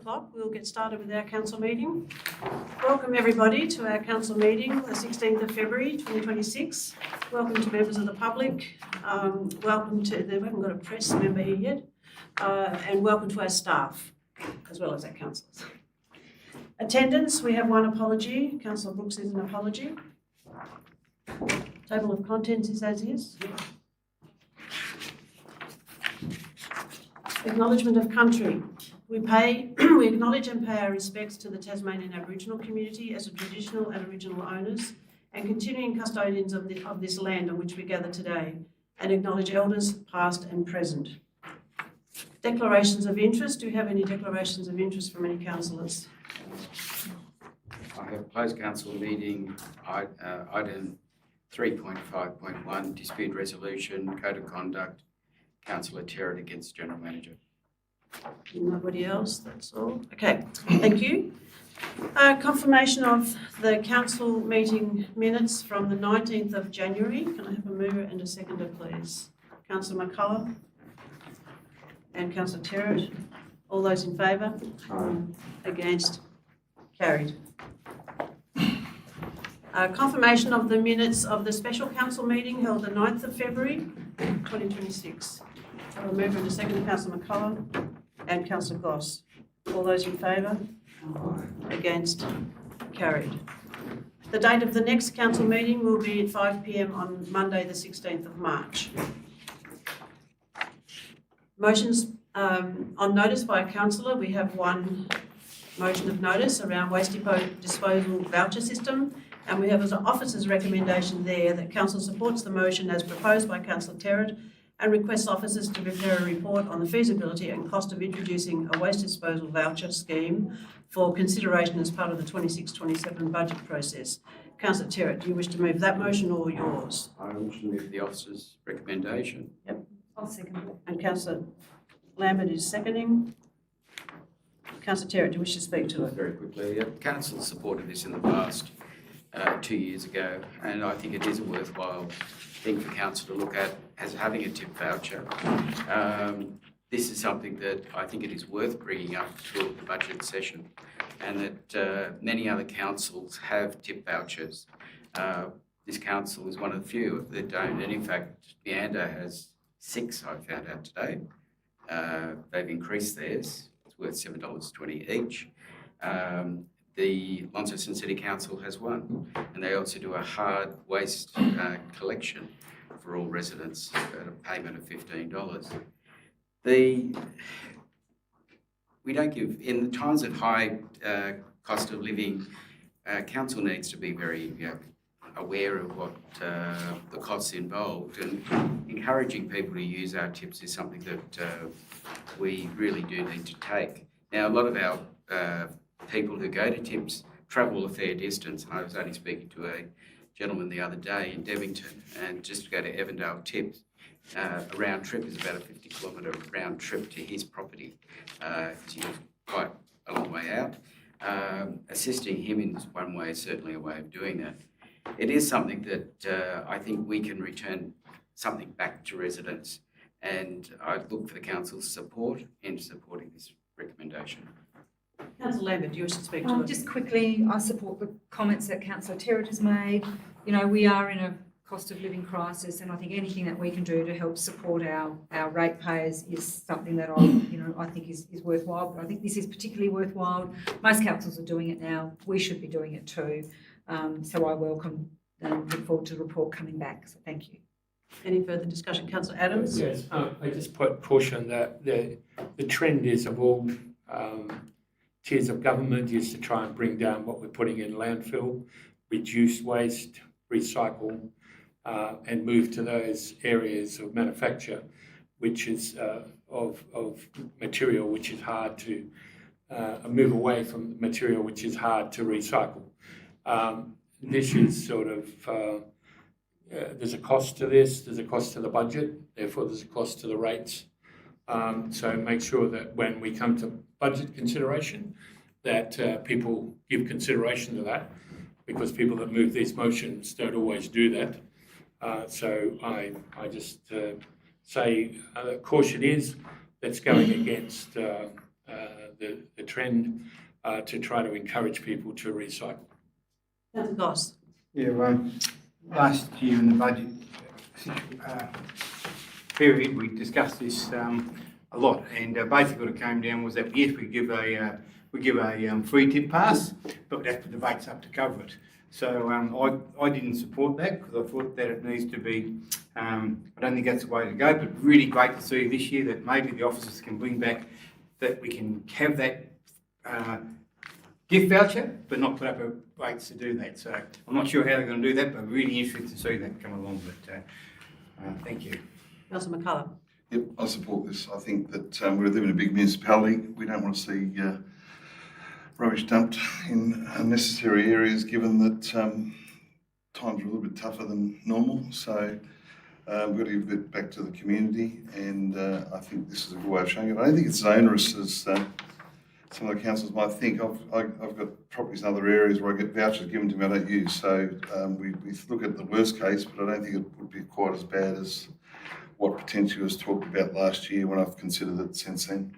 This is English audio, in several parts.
o'clock, we'll get started with our council meeting. Welcome everybody to our council meeting, the 16th of February 2026. Welcome to members of the public. Welcome to, we haven't got a press member here yet, and welcome to our staff, as well as our councillors. Attendance, we have one apology. Councillor Brooks is an apology. Table of contents is as is. Acknowledgement of country. We acknowledge and pay our respects to the Tasmanian Aboriginal community as the traditional and original owners and continuing custodians of this land on which we gather today, and acknowledge elders past and present. Declarations of interest. Do you have any declarations of interest from any councillors? I have closed council meeting item 3.5.1 dispute resolution, code of conduct, Councillor Terrett against General Manager. Nobody else, that's all. Okay, thank you. Confirmation of the council meeting minutes from the 19th of January. Can I have a mover and a seconder, please? Councillor McCullough and Councillor Terrett. All those in favour? Against? Carried. Confirmation of the minutes of the special council meeting held the 9th of February 2026. I will move into second, Councillor McCullough and Councillor Goss. All those in favour? Against? Carried. The date of the next council meeting will be at 5 p.m. on Monday the 16th of March. Motions on notice by a councillor. We have one motion of notice around waste disposal voucher system, and we have as an officer's recommendation there that council supports the motion as proposed by Councillor Terrett and requests officers to prepare a report on the feasibility and cost of introducing a waste disposal voucher scheme for consideration as part of the 26-27 budget process. Councillor Terrett, do you wish to move that motion or yours? I wish to move the officer's recommendation. Yep. I'll second it. And Councillor Lambert is seconding. Councillor Terrett, do you wish to speak to it? Very quickly, council supported this in the past 2 years ago, and I think it is a worthwhile thing for council to look at as having a tip voucher. This is something that I think it is worth bringing up to the budget session, and that many other councils have tip vouchers. This council is one of the few that don't, and in fact, Leander has 6, I found out today. They've increased theirs. It's worth $7.20 each. The Launceston City Council has one, and they also do a hard waste collection for all residents at a payment of $15. We don't give, in the times of high cost of living, council needs to be very aware of what the costs involved, and encouraging people to use our tips is something that we really do need to take. Now, a lot of our people who go to tips travel a fair distance. I was only speaking to a gentleman the other day in Devington, and just to go to Evandale Tips, a round trip is about a 50-kilometre round trip to his property. It's quite a long way out. Assisting him in one way is certainly a way of doing that. It is something that I think we can return something back to residents, and I look for the council's support in supporting this recommendation. Councillor Lambert, do you wish to speak to it? Just quickly, I support the comments that Councillor Terrett has made. You know, we are in a cost of living crisis, and I think anything that we can do to help support our ratepayers is something that I think is worthwhile. But I think this is particularly worthwhile. Most councils are doing it now. We should be doing it too. So I welcome and look forward to the report coming back. So thank you. Any further discussion? Councillor Adams? Yes, I just caution that the trend is of all tiers of government is to try and bring down what we're putting in landfill, reduce waste, recycle, and move to those areas of manufacture, which is of material which is hard to move away from material which is hard to recycle. This is sort of there's a cost to this, there's a cost to the budget, therefore there's a cost to the rates. So make sure that when we come to budget consideration, that people give consideration to that, because people that move these motions don't always do that. So I just say caution is that's going against the trend to try to encourage people to recycle. Councillor Goss. Yeah, last year in the budget period, we discussed this a lot, and basically what it came down was that yes, we give a free tip pass, but we'd have to debate up to cover it. So I didn't support that because I thought that it needs to be. I don't think that's the way to go. But really great to see this year that maybe the officers can bring back that we can have that gift voucher, but not put up rates to do that. So I'm not sure how they're going to do that, but really interested to see that come along. But thank you. Councillor McCullough. Yep, I support this. I think that we live in a big municipality. We don't want to see rubbish dumped in unnecessary areas, given that times are a little bit tougher than normal. So we've got to give it back to the community, and I think this is a good way of showing it. I don't think it's as onerous as some of the councils might think. I've got properties in other areas where I get vouchers given to me I don't use. So we look at the worst case, but I don't think it would be quite as bad as what potentially was talked about last year when I've considered it since then.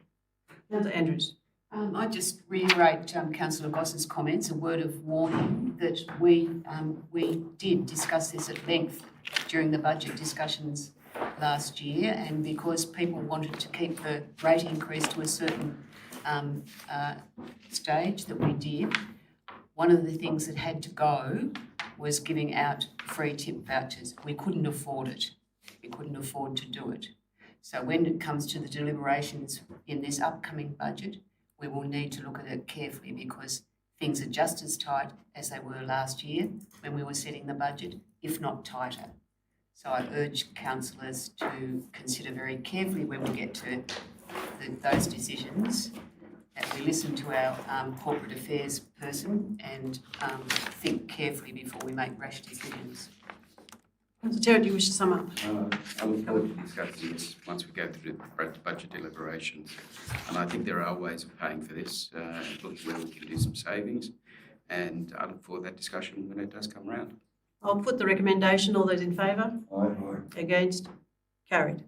Councillor Andrews. I just reiterate Councillor Goss's comments, a word of warning that we did discuss this at length during the budget discussions last year, and because people wanted to keep the rate increase to a certain stage that we did, one of the things that had to go was giving out free tip vouchers. We couldn't afford it. We couldn't afford to do it. So when it comes to the deliberations in this upcoming budget, we will need to look at it carefully because things are just as tight as they were last year when we were setting the budget, if not tighter. So I urge councillors to consider very carefully when we get to those decisions, that we listen to our corporate affairs person and think carefully before we make rash decisions. Councillor Terry, do you wish to sum up? I look forward to discussing this once we go through the budget deliberations. And I think there are ways of paying for this, looking where we can do some savings. And I look forward to that discussion when it does come around. I'll put the recommendation. All those in favour? Aye. Against? Carried.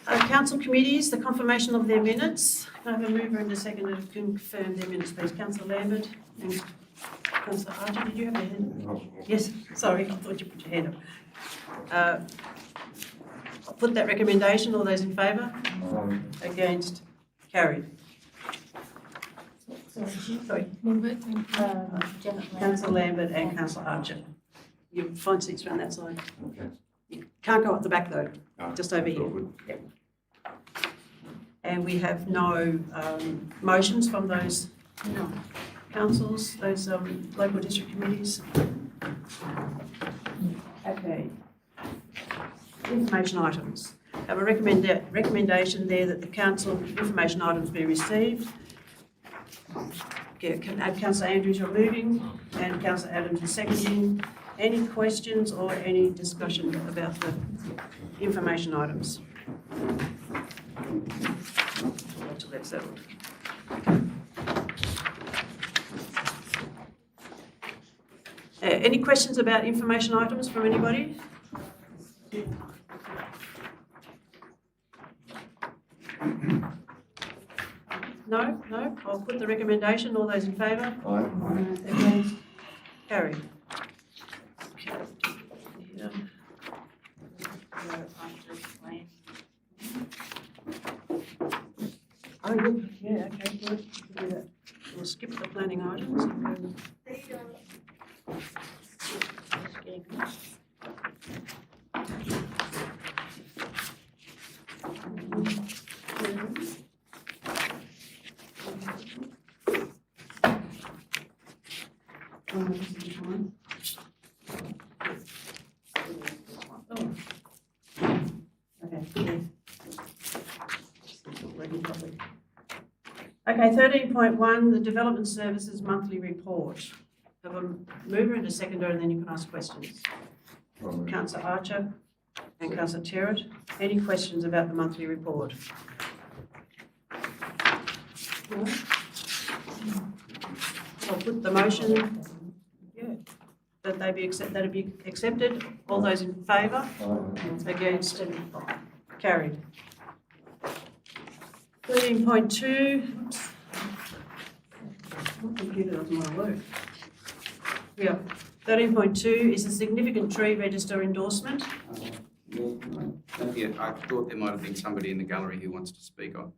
Council committees, the confirmation of their minutes. Can I have a mover and a seconder to confirm their minutes, please? Councillor Lambert and Councillor Archer, did you have your hand up? Yes, sorry, I thought you put your hand up. I'll put that recommendation. All those in favour? Against? Carried. Sorry. Councillor Lambert and Councillor Archer. You find seats around that side. Okay. You can't go up the back though, No, just over that's all here. good. Yep. And we have no motions from those councils, those local district committees. Okay. Information items. I have a recommendation there that the council information items be received. Okay, Councillor Andrews, you're moving, and Councillor Adams is seconding. Any questions or any discussion about the information items? Until they've settled. Any questions about information items from anybody? No? No? I'll put the recommendation. All those in favour? Aye. Against? Carried. Yeah. Oh, yeah, okay, good. We'll do that. We'll skip the planning items. And Okay, 13.1, the Development Services Monthly Report. Have a mover and a seconder, and then you can ask questions. Councillor Archer and Councillor Terrett, any questions about the monthly report? No? I'll put the motion, that they be accepted. All those in favour? Against? Carried. 13.2. My computer doesn't want to work. Yeah. 13.2 is a significant tree register endorsement. Yeah, I thought there might have been somebody in the gallery who wants to speak on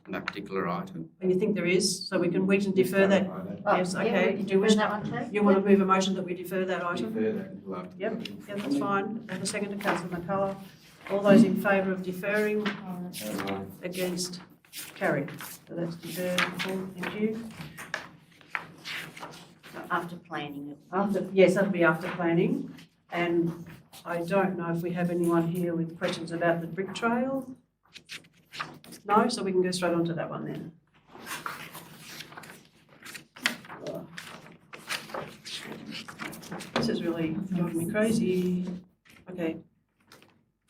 that particular item. And you think there is, so we can defer that. Yes, okay. Do you wish that one too? You want to move a motion that we defer that item? Defer that until after. Yep, yeah, that's fine. I have a second to councillor McCullough. All those in favour of deferring? Against? Carried. So that's deferred. Thank you. After planning it. Yes, that'll be after planning. And I don't know if we have anyone here with questions about the brick trail. No, so we can go straight on to that one then. This is really driving me crazy. Okay.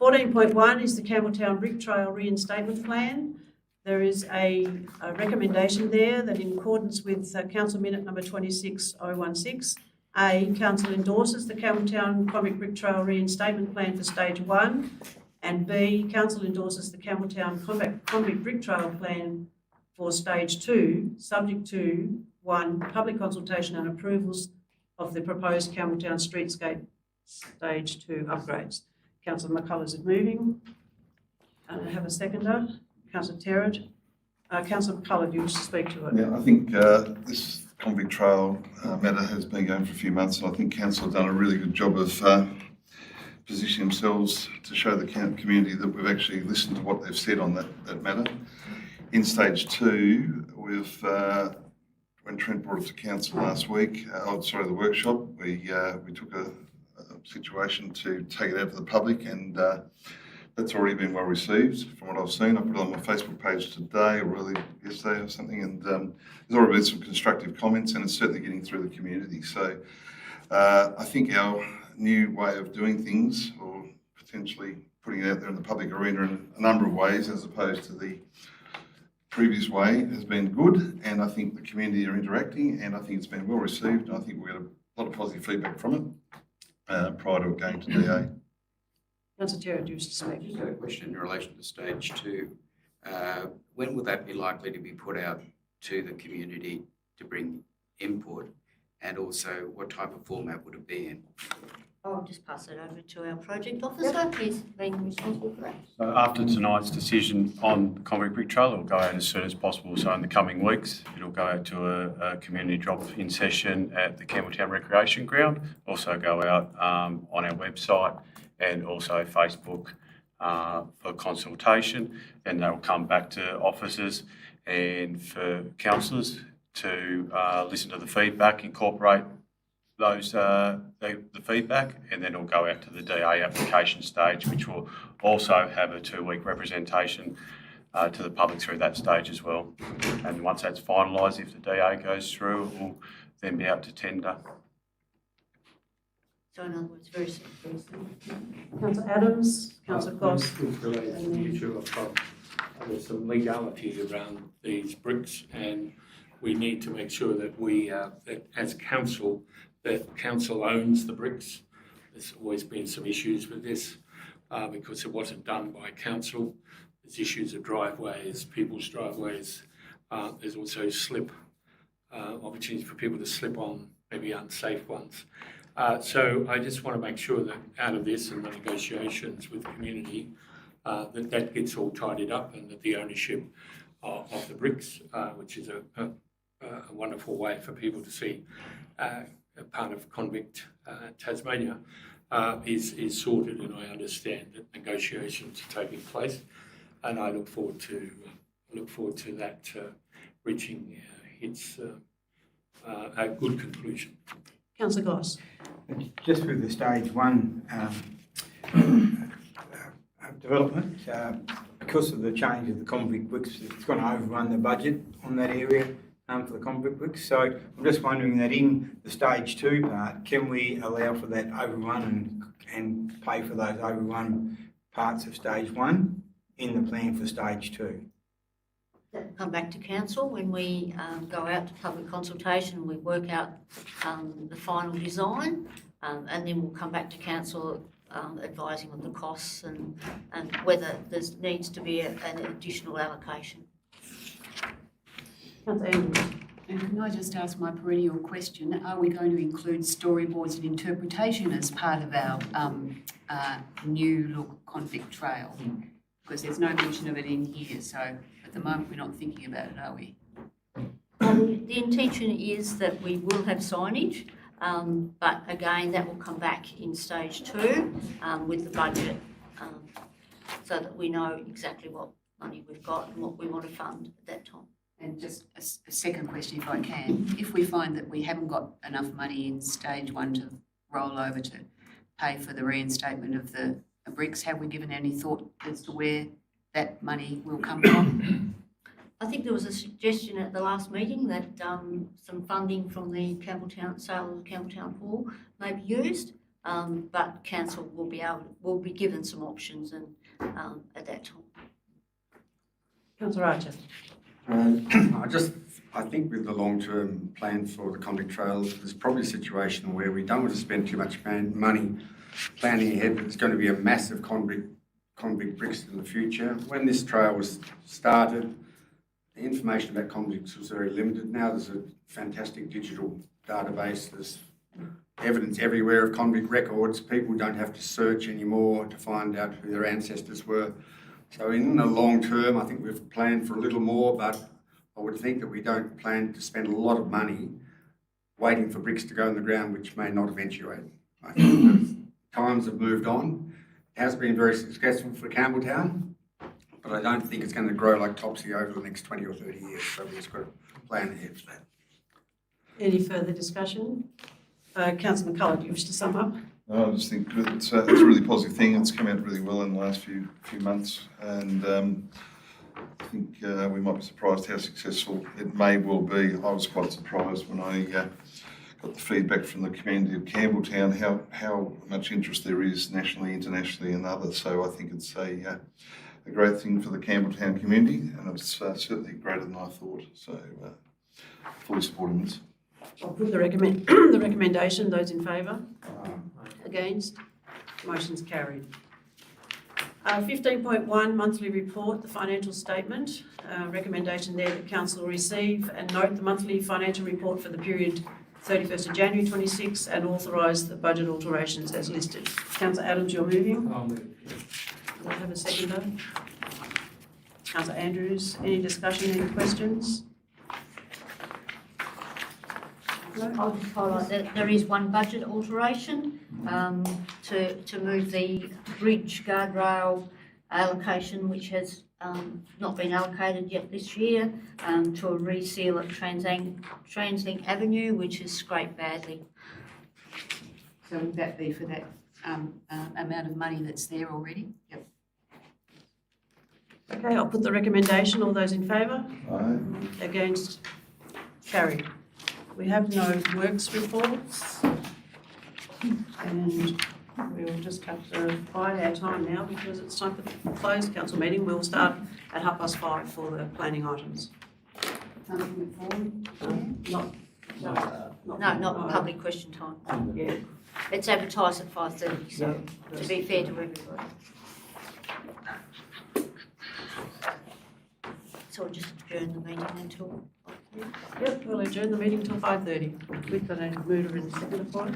14.1 is the Campbelltown Brick Trail Reinstatement Plan. There is a recommendation there that in accordance with Council Minute number 26016, A, Council endorses the Campbelltown Convict Brick Trail Reinstatement Plan for Stage 1, and B, Council endorses the Campbelltown Convict Brick Trail Plan for Stage 2, subject to 1, public consultation and approvals of the proposed Campbelltown Streetscape Stage 2 upgrades. Councillor McCullough is moving. I have a seconder. Councillor Terrett. Councillor McCullough, do you wish to speak to it? Yeah, I think this convict trail matter has been going for a few months, and I think council have done a really good job of positioning themselves to show the community that we've actually listened to what they've said on that matter. In stage 2, when Trent brought it to council last week, the workshop, we took a situation to take it out to the public, and that's already been well received from what I've seen. I put it on my Facebook page today, or really yesterday or something, and there's already been some constructive comments, and it's certainly getting through the community. So I think our new way of doing things, or potentially putting it out there in the public arena in a number of ways, as opposed to the previous way, has been good, and I think the community are interacting, and I think it's been well received, and I think we got a lot of positive feedback from it prior to it going to DA. Councillor Terrett, do you wish to speak? Just had a question in relation to stage 2. When will that be likely to be put out to the community to bring input, and also what type of format would it be in? I'll just pass it over to our project officer. He's been responsible for that. So after tonight's decision on the concrete brick trail, it'll go out as soon as possible. So in the coming weeks, it'll go out to a community drop-in session at the Campbelltown Recreation Ground. Also go out on our website and also Facebook for consultation. And they'll come back to officers and for councillors to listen to the feedback, incorporate those the feedback, and then it'll go out to the DA application stage, which will also have a 2-week representation to the public through that stage as well. And once that's finalised, if the DA goes through, it will then be out to tender. So in other words, very simple. Councillor Adams, Councillor Goss. With related to the issue of there's some legality around these bricks, and we need to make sure that we, that as council, that council owns the bricks. There's always been some issues with this because it wasn't done by council. There's issues of driveways, people's driveways. There's also slip opportunities for people to slip on maybe unsafe ones. So I just want to make sure that out of this and the negotiations with the community, that gets all tidied up, and that the ownership of the bricks, which is a wonderful way for people to see a part of Convict Tasmania, is sorted, and I understand that negotiations are taking place, and I look forward to that reaching its a good conclusion. Councillor Goss. Just with the stage 1 development, because of the change of the convict bricks, it's going to overrun the budget on that area for the convict bricks. So I'm just wondering that in the stage 2 part, can we allow for that overrun and pay for those overrun parts of stage 1 in the plan for stage 2? Come back to council when we go out to public consultation, we work out the final design, and then we'll come back to council advising on the costs and whether there needs to be an additional allocation. Councillor Andrews. And can I just ask my perennial question, are we going to include storyboards and interpretation as part of our new look convict trail? Because there's no mention of it in here, so at the moment we're not thinking about it, are we? The intention is that we will have signage, but again, that will come back in stage 2 with the budget, so that we know exactly what money we've got and what we want to fund at that time. And just a second question, if I can. If we find that we haven't got enough money in stage 1 to roll over to pay for the reinstatement of the bricks, have we given any thought as to where that money will come from? I think there was a suggestion at the last meeting that some funding from the sale of the Campbelltown Hall may be used, but council will be given some options and at that time. Councillor Archer. I think with the long-term plan for the convict trails, there's probably a situation where we don't want to spend too much money planning ahead, but there's going to be a massive convict bricks in the future. When this trail was started, the information about convicts was very limited. Now there's a fantastic digital database. There's evidence everywhere of convict records. People don't have to search anymore to find out who their ancestors were. So in the long term, I think we've planned for a little more, but I would think that we don't plan to spend a lot of money waiting for bricks to go in the ground, which may not eventuate. I think times have moved on. It has been very successful for Campbelltown, but I don't think it's going to grow like Topsy over the next 20 or 30 years. So we've just got to plan ahead for that. Any further discussion? Councillor McCullough, do you wish to sum up? No, I just think it's a really positive thing. It's come out really well in the last few months, and I think we might be surprised how successful it may well be. I was quite surprised when I got the feedback from the community of Campbelltown how much interest there is nationally, internationally, and others. So I think it's a great thing for the Campbelltown community, and it's certainly greater than I thought. So fully supporting this. I'll put the recommendation. Those in favour? Against? Motion's carried. 15.1 monthly report, the financial statement. Recommendation there that council receive and note the monthly financial report for the period 31st of January 26 and authorise the budget alterations as listed. Councillor Adams, you're moving. I'll move. Do I have a seconder? Councillor Andrews, any discussion, any questions? I'll just highlight that there is one budget alteration to move the bridge guardrail allocation, which has not been allocated yet this year, to a reseal at Translink Avenue, which is scraped badly. So would that be for that amount of money that's there already? Yep. Okay, I'll put the recommendation. All those in favour? Aye. Against? Carried. We have no works reports, and we'll just have to bide our time now because it's time for the closed council meeting. We'll start at 5:30 for the planning items. Something forward? Not public question time. Yeah. It's advertised at 5:30, so to be fair to everybody. So we'll just adjourn the meeting until. Yep, we'll adjourn the meeting till 5:30 with the mover and seconder for it.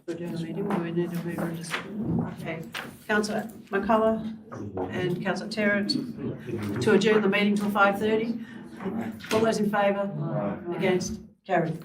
We'll adjourn the meeting, we need a mover and a seconder. Okay, Councillor McCullough and Councillor Terrett to adjourn the meeting till 5:30. All those in favour? Against? Carried.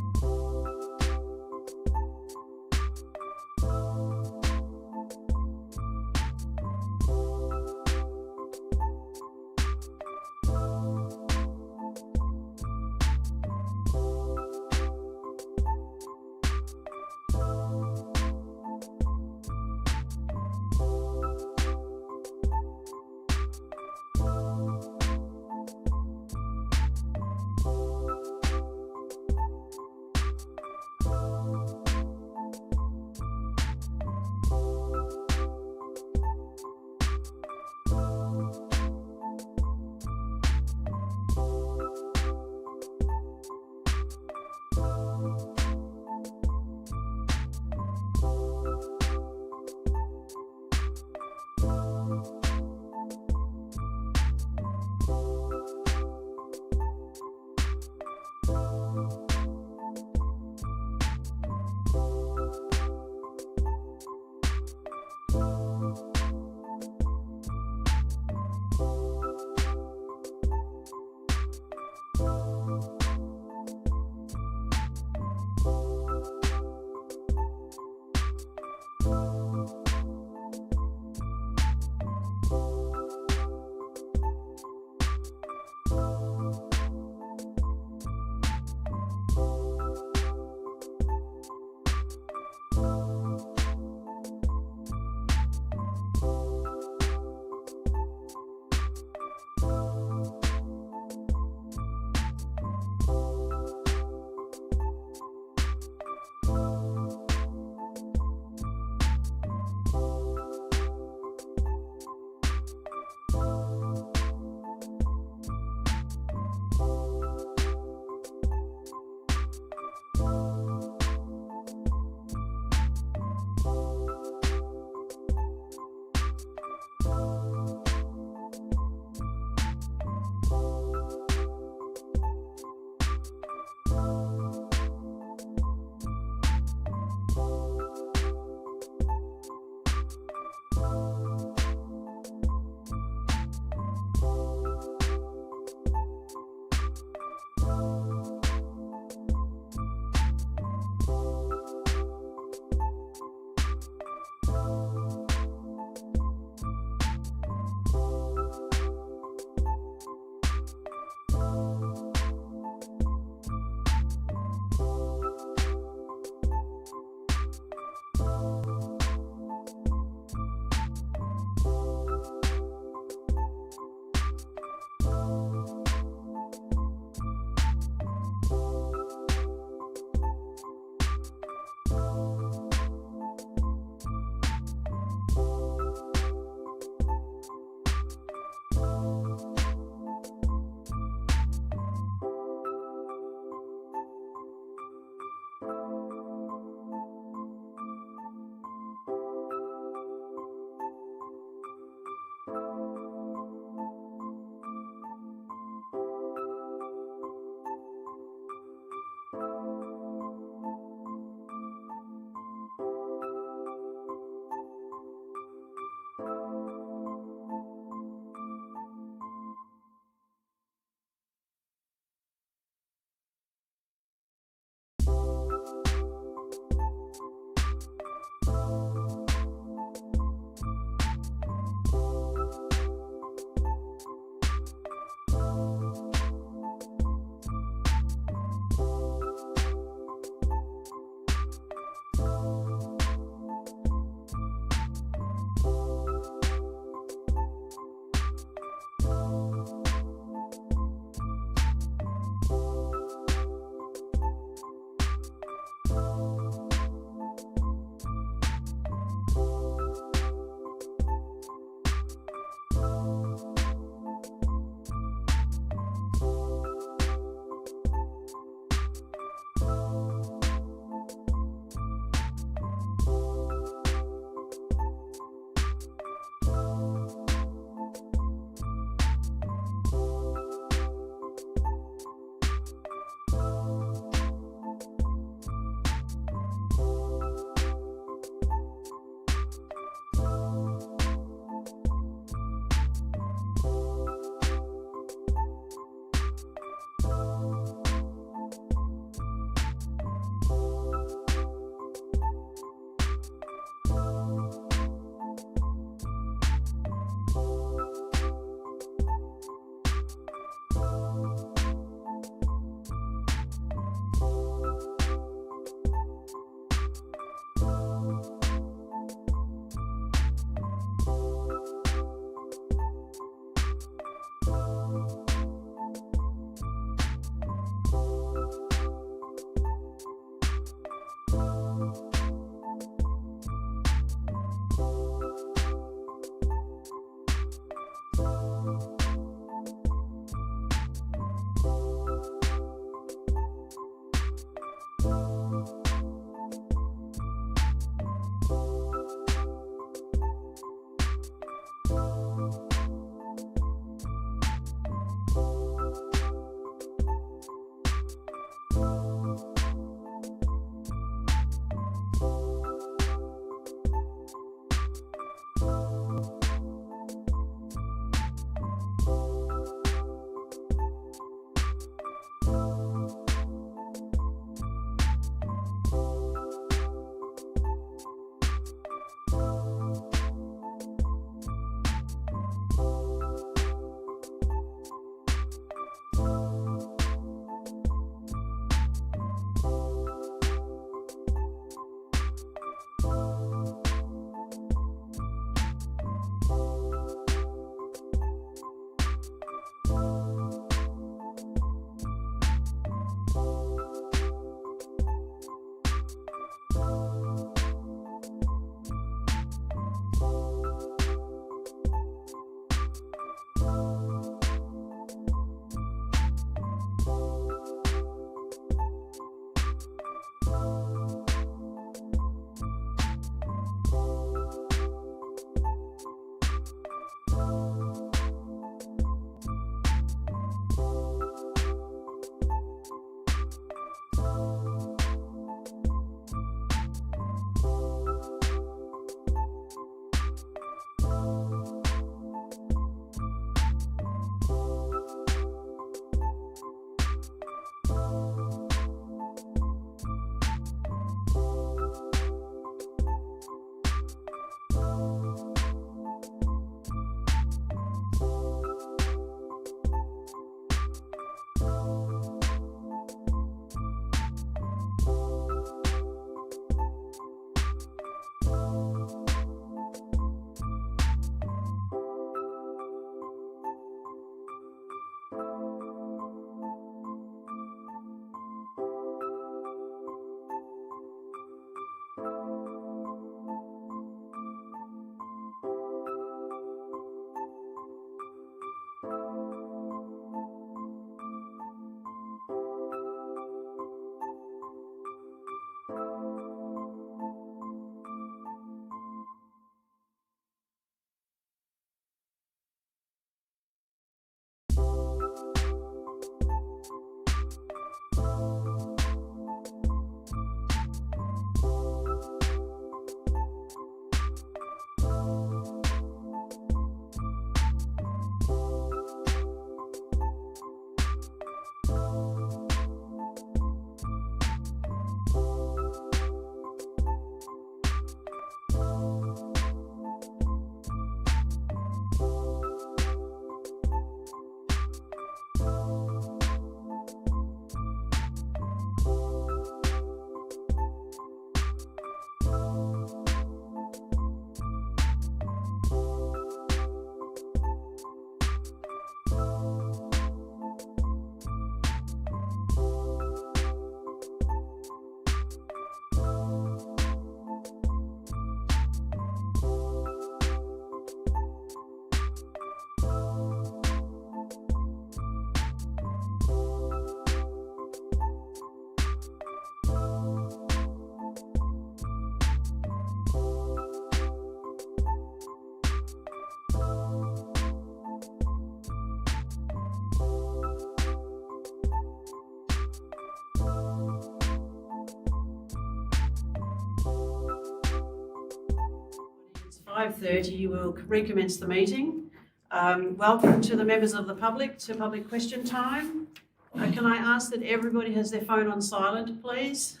5:30, we'll recommence the meeting. Welcome to the members of the public to public question time. Can I ask that everybody has their phone on silent, please?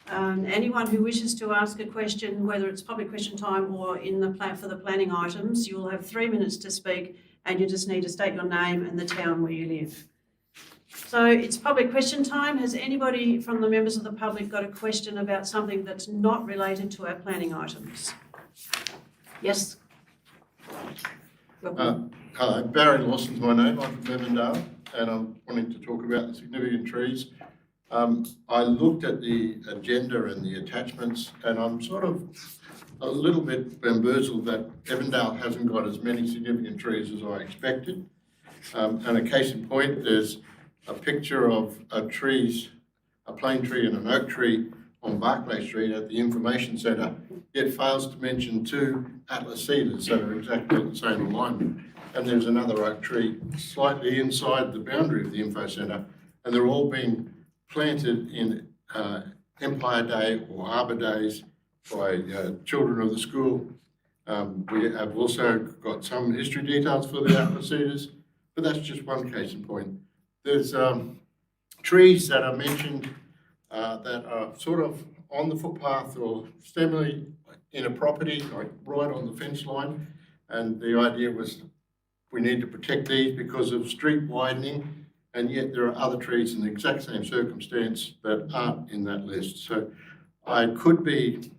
Anyone who wishes to ask a question, whether it's public question time or in the plan for the planning items, you will have 3 minutes to speak, and you just need to state your name and the town where you live. So it's public question time. Has anybody from the members of the public got a question about something that's not related to our planning items? Yes. Hello, Barry Lawson's my name. I'm from Evandale, and I'm wanting to talk about the significant trees. I looked at the agenda and the attachments, and I'm sort of a little bit bamboozled that Evandale hasn't got as many significant trees as I expected. And a case in point, there's a picture of a plane tree and an oak tree on Barclay Street at the information centre. It fails to mention 2 Atlas cedars that are exactly the same alignment. And there's another oak tree slightly inside the boundary of the info centre, and they're all being planted in Empire Day or Arbor Days by children of the school. We have also got some history details for the Atlas cedars, but that's just one case in point. There's trees that are mentioned that are sort of on the footpath or stemly in a property, like right on the fence line. And the idea was we need to protect these because of street widening, and yet there are other trees in the exact same circumstance that aren't in that list. So I could be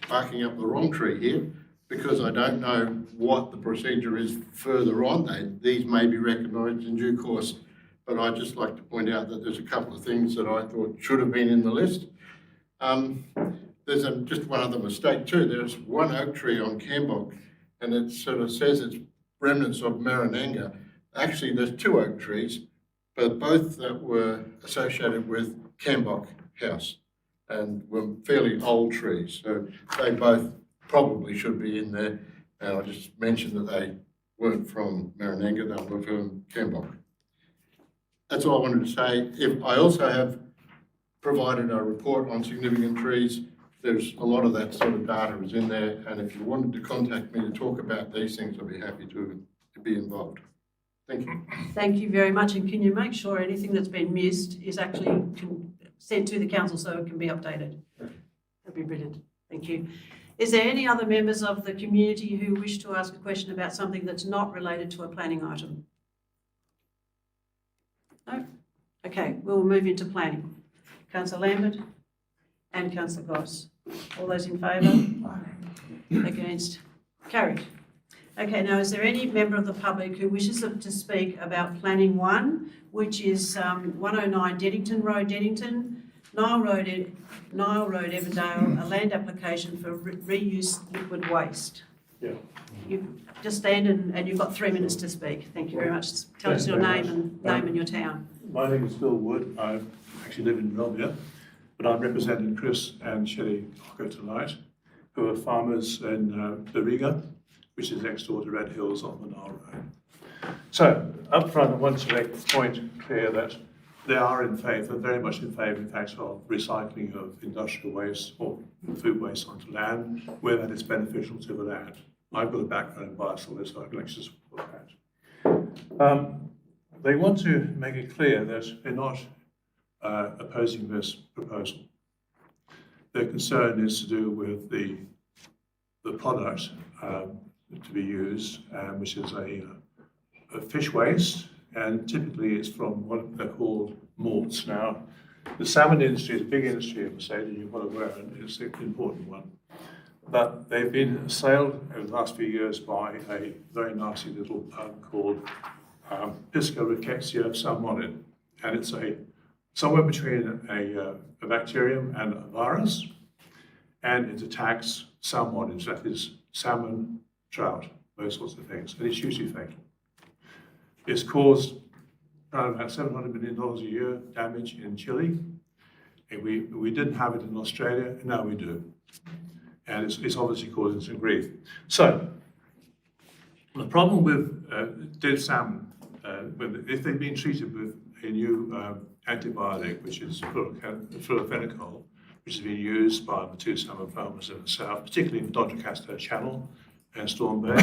barking up the wrong tree here because I don't know what the procedure is further on. These may be recognised in due course, but I'd just like to point out that there's a couple of things that I thought should have been in the list. There's just one other mistake too. There's one oak tree on Cambok, and it sort of says it's remnants of Marananga. Actually, there's 2 oak trees, but both that were associated with Cambok House and were fairly old trees. So they both probably should be in there. And I just mentioned that they weren't from Marananga, they were from Cambok. That's all I wanted to say. I also have provided a report on significant trees. There's a lot of that sort of data is in there, and if you wanted to contact me to talk about these things, I'd be happy to be involved. Thank you. Thank you very much, and can you make sure anything that's been missed is actually sent to the council so it can be updated? That'd be brilliant. Thank you. Is there any other members of the community who wish to ask a question about something that's not related to a planning item? No? Okay, we'll move into planning. Councillor Lambert and Councillor Goss. All those in favour? Against? Carried. Okay, now is there any member of the public who wishes to speak about Planning 1, which is 109 Deddington Road, Deddington, Nile Road, Evandale, a land application for reuse liquid waste? Yeah. You just stand and you've got 3 minutes to speak. Thank you very much. Tell us your name and your town. My name is Phil Wood. I actually live in Melbourne, but I'm representing Chris and Shelley Hocker tonight, who are farmers in Bariga, which is next door to Red Hills on the Nile Road. So, up front, I want to make the point clear that they are in favour, very much in favour, in fact, of recycling of industrial waste or food waste onto land, where that is beneficial to the land. I've got a background in biosolids, so I can actually support that. They want to make it clear that they're not opposing this proposal. Their concern is to do with the product to be used, which is a fish waste, and typically it's from what they're called morts. Now, the salmon industry is a big industry in the state, and you're well aware, and it's an important one. But they've been assailed over the last few years by a very nasty little bug called Pisca rickettsia salmonid, and it's somewhere between a bacterium and a virus, and it attacks salmonids, that is salmon, trout, those sorts of things, and it's usually fatal. It's caused around about $700 million a year damage in Chile. And we didn't have it in Australia, and now we do. And it's obviously causing some grief. So, the problem with dead salmon, if they've been treated with a new antibiotic, which is fluorophenocal, which has been used by the two salmon farmers in the south, particularly in the Doncaster Channel and Storm Bay.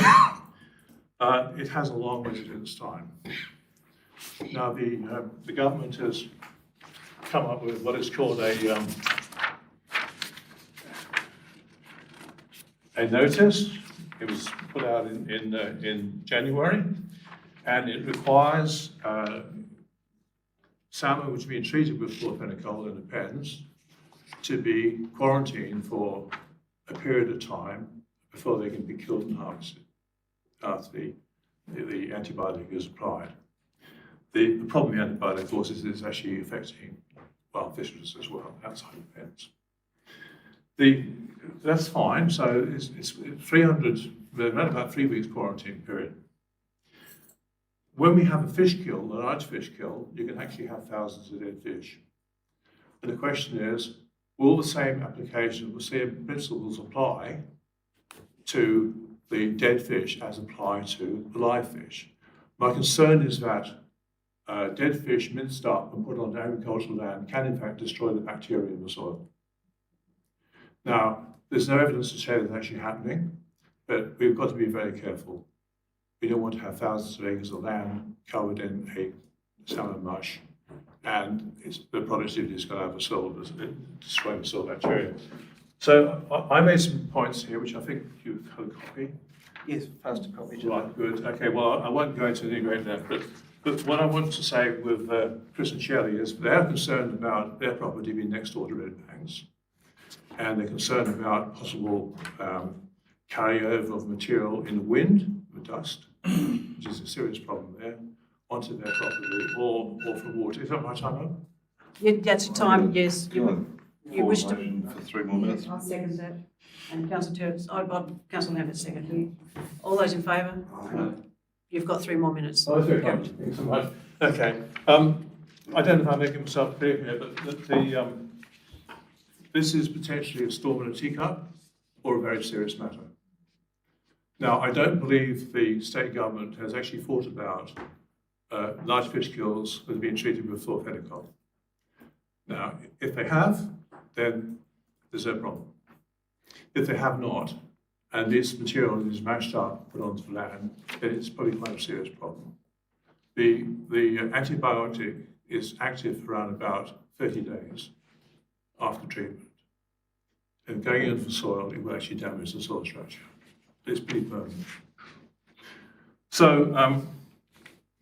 It has a long residence time. Now, the government has come up with what is called a notice. It was put out in January, and it requires salmon which have been treated with fluorphenicol in the pens to be quarantined for a period of time before they can be killed and harvested after the antibiotic is applied. The problem with antibiotic, of course, is it's actually affecting wild fisheries as well, outside the pens. That's fine, so it's 300, around about 3 weeks quarantine period. When we have a fish kill, a large fish kill, you can actually have thousands of dead fish. And the question is, will the same application, the same principles apply to the dead fish as apply to the live fish? My concern is that dead fish minced up and put on agricultural land can in fact destroy the bacteria in the soil. Now, there's no evidence to say that's actually happening, but we've got to be very careful. We don't want to have thousands of acres of land covered in a salmon mush, and the productivity is going to have a soil, destroy the soil bacteria. So I made some points here, which I think you've had a copy. Yes, first a copy. Right, good. Okay, well, I won't go into integrate that, but what I want to say with Chris and Shelley is they're concerned about their property being next door to red banks, and they're concerned about possible carryover of material in the wind, the dust, which is a serious problem there, onto their property or from water. Is that my time up? Yeah, that's your time, yes. You wish to, Motion for 3 more minutes. I'll second that. and Councillor Terry, Councillor Lambert's second. All those in favour? You've got 3 more minutes. Oh, that's okay. Thanks so much. Okay. I don't know if I'm making myself clear here, but this is potentially a storm in a teacup or a very serious matter. Now, I don't believe the state government has actually thought about large fish kills that have been treated with fluorphenicol. Now, if they have, then there's no problem. If they have not, and this material is mashed up, put onto the land, then it's probably quite a serious problem. The antibiotic is active for around about 30 days after treatment. And going into the soil, it will actually damage the soil structure. It's pretty permanent. So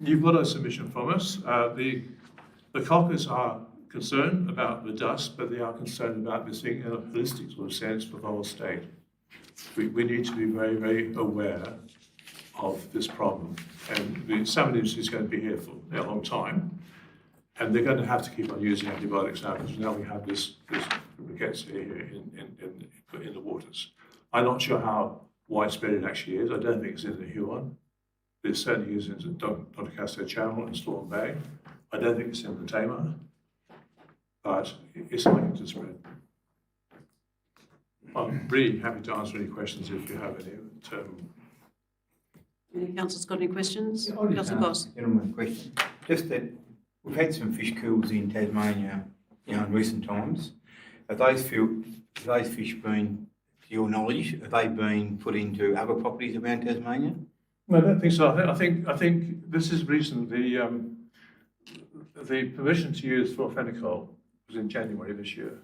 you've got a submission from us. The cockers are concerned about the dust, but they are concerned about this thing in a holistic sort of sense for the whole state. We need to be very, very aware of this problem. And the salmon industry is going to be here for a long time, and they're going to have to keep on using antibiotics now because now we have this rickettsial here in the waters. I'm not sure how widespread it actually is. I don't think it's in the Huon. It certainly is in the Doncaster Channel and Storm Bay. I don't think it's in the Tamar, but it's likely to spread. I'm really happy to answer any questions if you have any. Any councillors got any questions? Yeah, I'll just Councillor Goss. ask a gentleman a question. Just that we've had some fish kills in Tasmania, in recent times. Have those fish been, to your knowledge, have they been put into other properties around Tasmania? No, I don't think so. I think this is recent. The permission to use fluorphenicol was in January this year.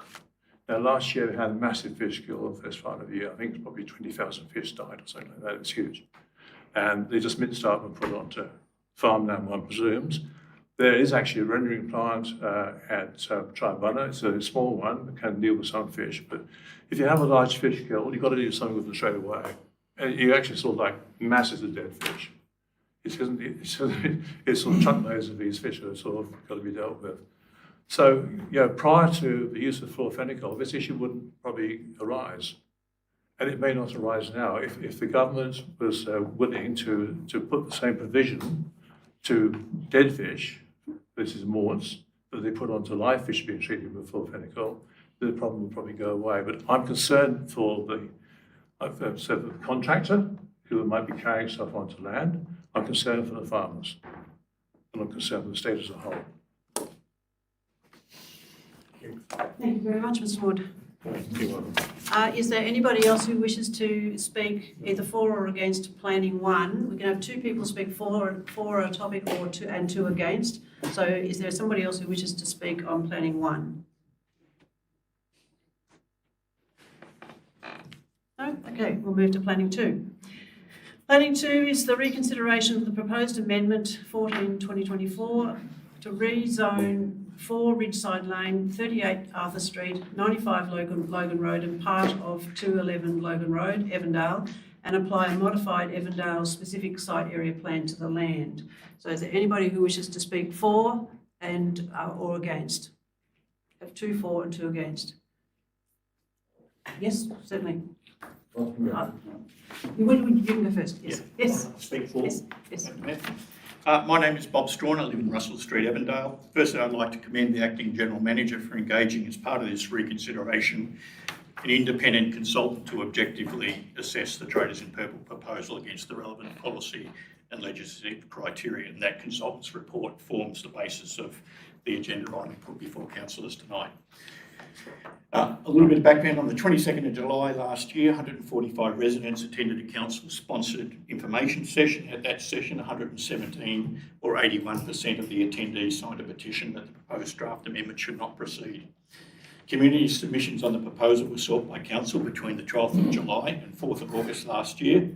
Now, last year they had a massive fish kill the first part of the year. I think it's probably 20,000 fish died or something like that. It's huge. And they just minced up and put it onto farmland, one presumes. There is actually a rendering plant at Tribunna. It's a small one that can deal with some fish. But if you have a large fish kill, you've got to do something with them straight away. And you actually sort of like masses of dead fish. It's sort of truckloads of these fish that are sort of got to be dealt with. So, prior to the use of fluorphenicol, this issue wouldn't probably arise. And it may not arise now. If the government was willing to put the same provision to dead fish, this is morts, that they put onto live fish being treated with fluorphenicol, the problem will probably go away. But I'm concerned for the contractor who might be carrying stuff onto land. I'm concerned for the farmers. And I'm concerned for the state as a whole. Thank you very much, Mr Wood. Is there anybody else who wishes to speak either for or against planning one? We can have two people speak for a topic or two against. So is there somebody else who wishes to speak on planning one? No? Okay, we'll move to planning two. Planning two is the reconsideration of the proposed amendment 14/2024 to rezone 4 Ridgeside Lane, 38 Arthur Street, 95 Logan Road and part of 211 Logan Road, Evandale, and apply a modified Evandale specific site area plan to the land. So is there anybody who wishes to speak for and or against? Have 2 for and 2 against. Yes, certainly. You can go first. Yes. Yeah. Yes. Speak for. Yes. Yes. My name is Bob Strawn. I live in Russell Street, Evandale. Firstly, I'd like to commend the Acting General Manager for engaging as part of this reconsideration an independent consultant to objectively assess the Traders in Purple proposal against the relevant policy and legislative criteria. And that consultant's report forms the basis of the agenda item put before councillors tonight. A little bit of background. On the 22nd of July last year, 145 residents attended a council-sponsored information session. At that session, 117 or 81% of the attendees signed a petition that the proposed draft amendment should not proceed. Community submissions on the proposal were sought by council between the 12th of July and 4th of August last year.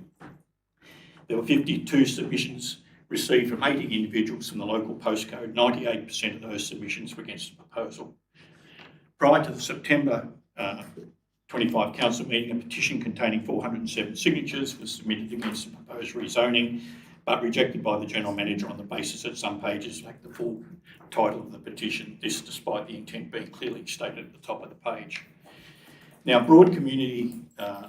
There were 52 submissions received from 80 individuals from the local postcode. 98% of those submissions were against the proposal. Prior to the September 25 council meeting, a petition containing 407 signatures was submitted against the proposed rezoning, but rejected by the General Manager on the basis that some pages lack the full title of the petition, this despite the intent being clearly stated at the top of the page. Now, broad community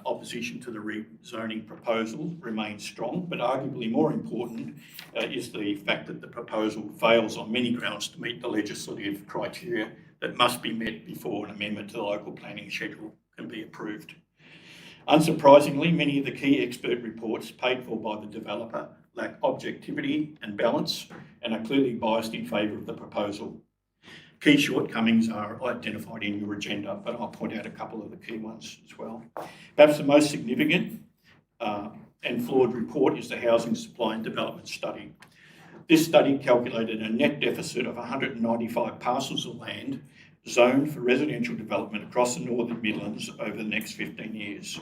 opposition to the rezoning proposal remains strong, but arguably more important is the fact that the proposal fails on many grounds to meet the legislative criteria that must be met before an amendment to the local planning schedule can be approved. Unsurprisingly, many of the key expert reports paid for by the developer lack objectivity and balance and are clearly biased in favour of the proposal. Key shortcomings are identified in your agenda, but I'll point out a couple of the key ones as well. Perhaps the most significant and flawed report is the Housing Supply and Development Study. This study calculated a net deficit of 195 parcels of land zoned for residential development across the northern Midlands over the next 15 years.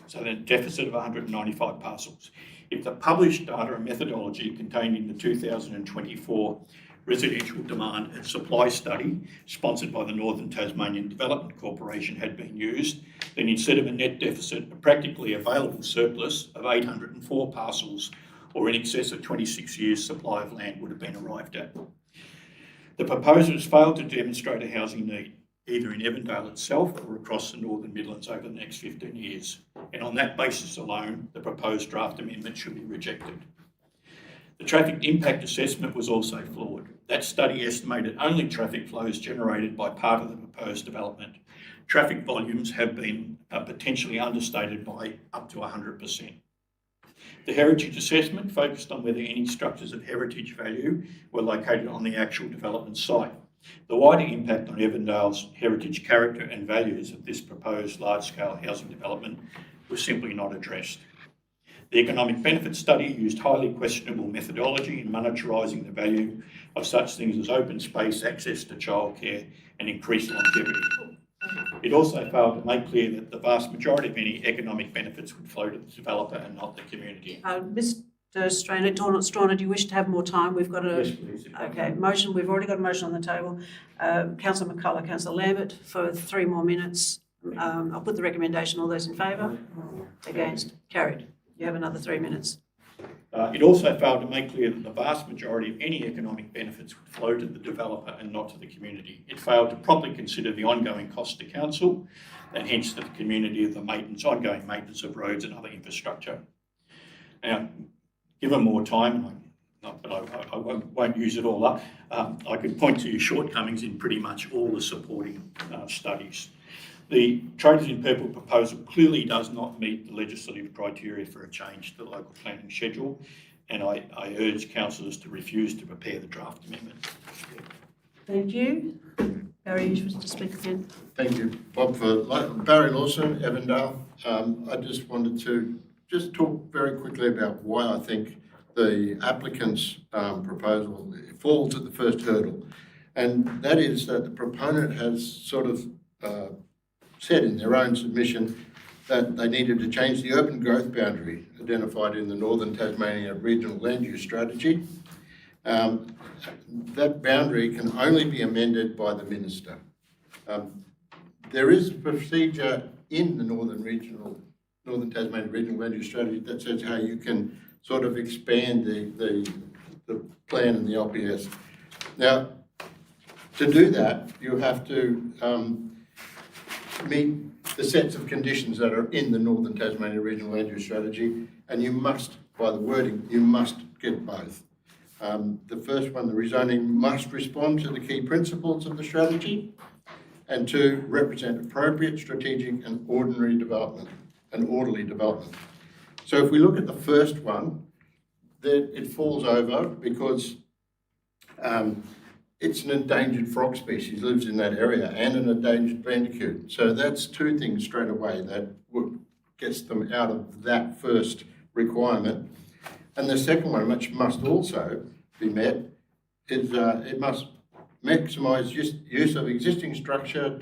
So a deficit of 195 parcels. If the published data and methodology contained in the 2024 Residential Demand and Supply Study, sponsored by the Northern Tasmanian Development Corporation, had been used, then instead of a net deficit, a practically available surplus of 804 parcels or in excess of 26 years' supply of land would have been arrived at. The proposers failed to demonstrate a housing need, either in Evandale itself or across the Northern Midlands over the next 15 years. And on that basis alone, the proposed draft amendment should be rejected. The traffic impact assessment was also flawed. That study estimated only traffic flows generated by part of the proposed development. Traffic volumes have been potentially understated by up to 100%. The heritage assessment focused on whether any structures of heritage value were located on the actual development site. The wider impact on Evandale's heritage character and values of this proposed large-scale housing development was simply not addressed. The economic benefit study used highly questionable methodology in monetarising the value of such things as open space, access to childcare and increased longevity. It also failed to make clear that the vast majority of any economic benefits would flow to the developer and not the community. Mr. Strawn, do you wish to have more time? We've got a... Yes, please. Okay, motion. We've already got a motion on the table. Councillor McCullough, Councillor Lambert for 3 more minutes. I'll put the recommendation. All those in favour? Against? Carried. You have another 3 minutes. It also failed to make clear that the vast majority of any economic benefits would flow to the developer and not to the community. It failed to properly consider the ongoing cost to council and hence to the community of the ongoing maintenance of roads and other infrastructure. Now, given more time, but I won't use it all up, I could point to shortcomings in pretty much all the supporting studies. The Traders in Purple proposal clearly does not meet the legislative criteria for a change to the local planning schedule, and I urge councillors to refuse to prepare the draft amendment. Thank you. Barry, you wish to speak again? Thank you, Bob, Barry Lawson, Evandale. I just wanted to just talk very quickly about why I think the applicant's proposal falls at the first hurdle. And that is that the proponent has sort of said in their own submission that they needed to change the urban growth boundary identified in the Northern Tasmania Regional Land Use Strategy. That boundary can only be amended by the Minister. There is a procedure in the Northern Tasmania Regional Land Use Strategy that says how you can sort of expand the plan and the LPS. Now, to do that, you have to meet the sets of conditions that are in the Northern Tasmania Regional Land Use Strategy, and you must, by the wording, you must get both. The first one, the rezoning must respond to the key principles of the strategy, and two, represent appropriate strategic and orderly development. So if we look at the first one, it falls over because it's an endangered frog species, lives in that area, and an endangered bandicoot. So that's two things straight away that gets them out of that first requirement. And the second one, which must also be met, is it must maximise use of existing infrastructure.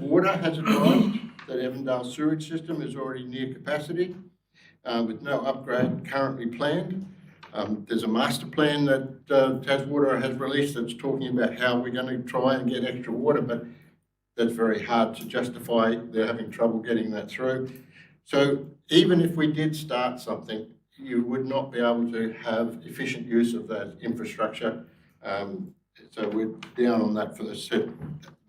Water has advised that Evandale sewage system is already near capacity, with no upgrade currently planned. There's a master plan that Water has released that's talking about how we're going to try and get extra water, but that's very hard to justify. They're having trouble getting that through. So even if we did start something, you would not be able to have efficient use of that infrastructure. So we're down on that for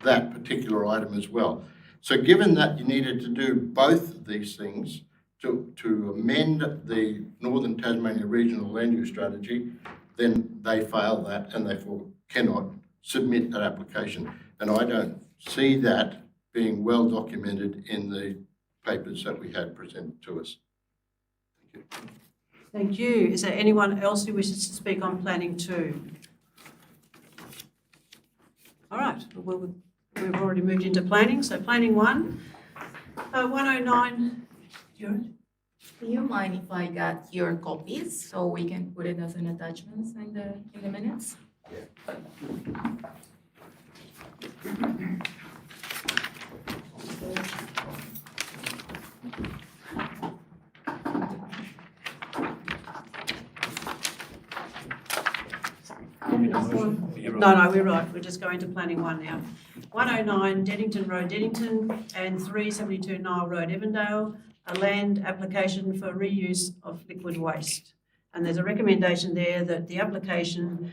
that particular item as well. So given that you needed to do both of these things to amend the Northern Tasmania Regional Land Use Strategy, then they fail that and therefore cannot submit that application. And I don't see that being well documented in the papers that we had presented to us. Thank you. Thank you. Is there anyone else who wishes to speak on planning 2? All right, well, we've already moved into planning. So planning 1, 109. Do you mind if I got your copies so we can put it as an attachment in the minutes? No, we're right. We're just going to planning 1 now. 109 Deddington Road, Deddington, and 372 Nile Road, Evandale, a land application for reuse of liquid waste. And there's a recommendation there that the application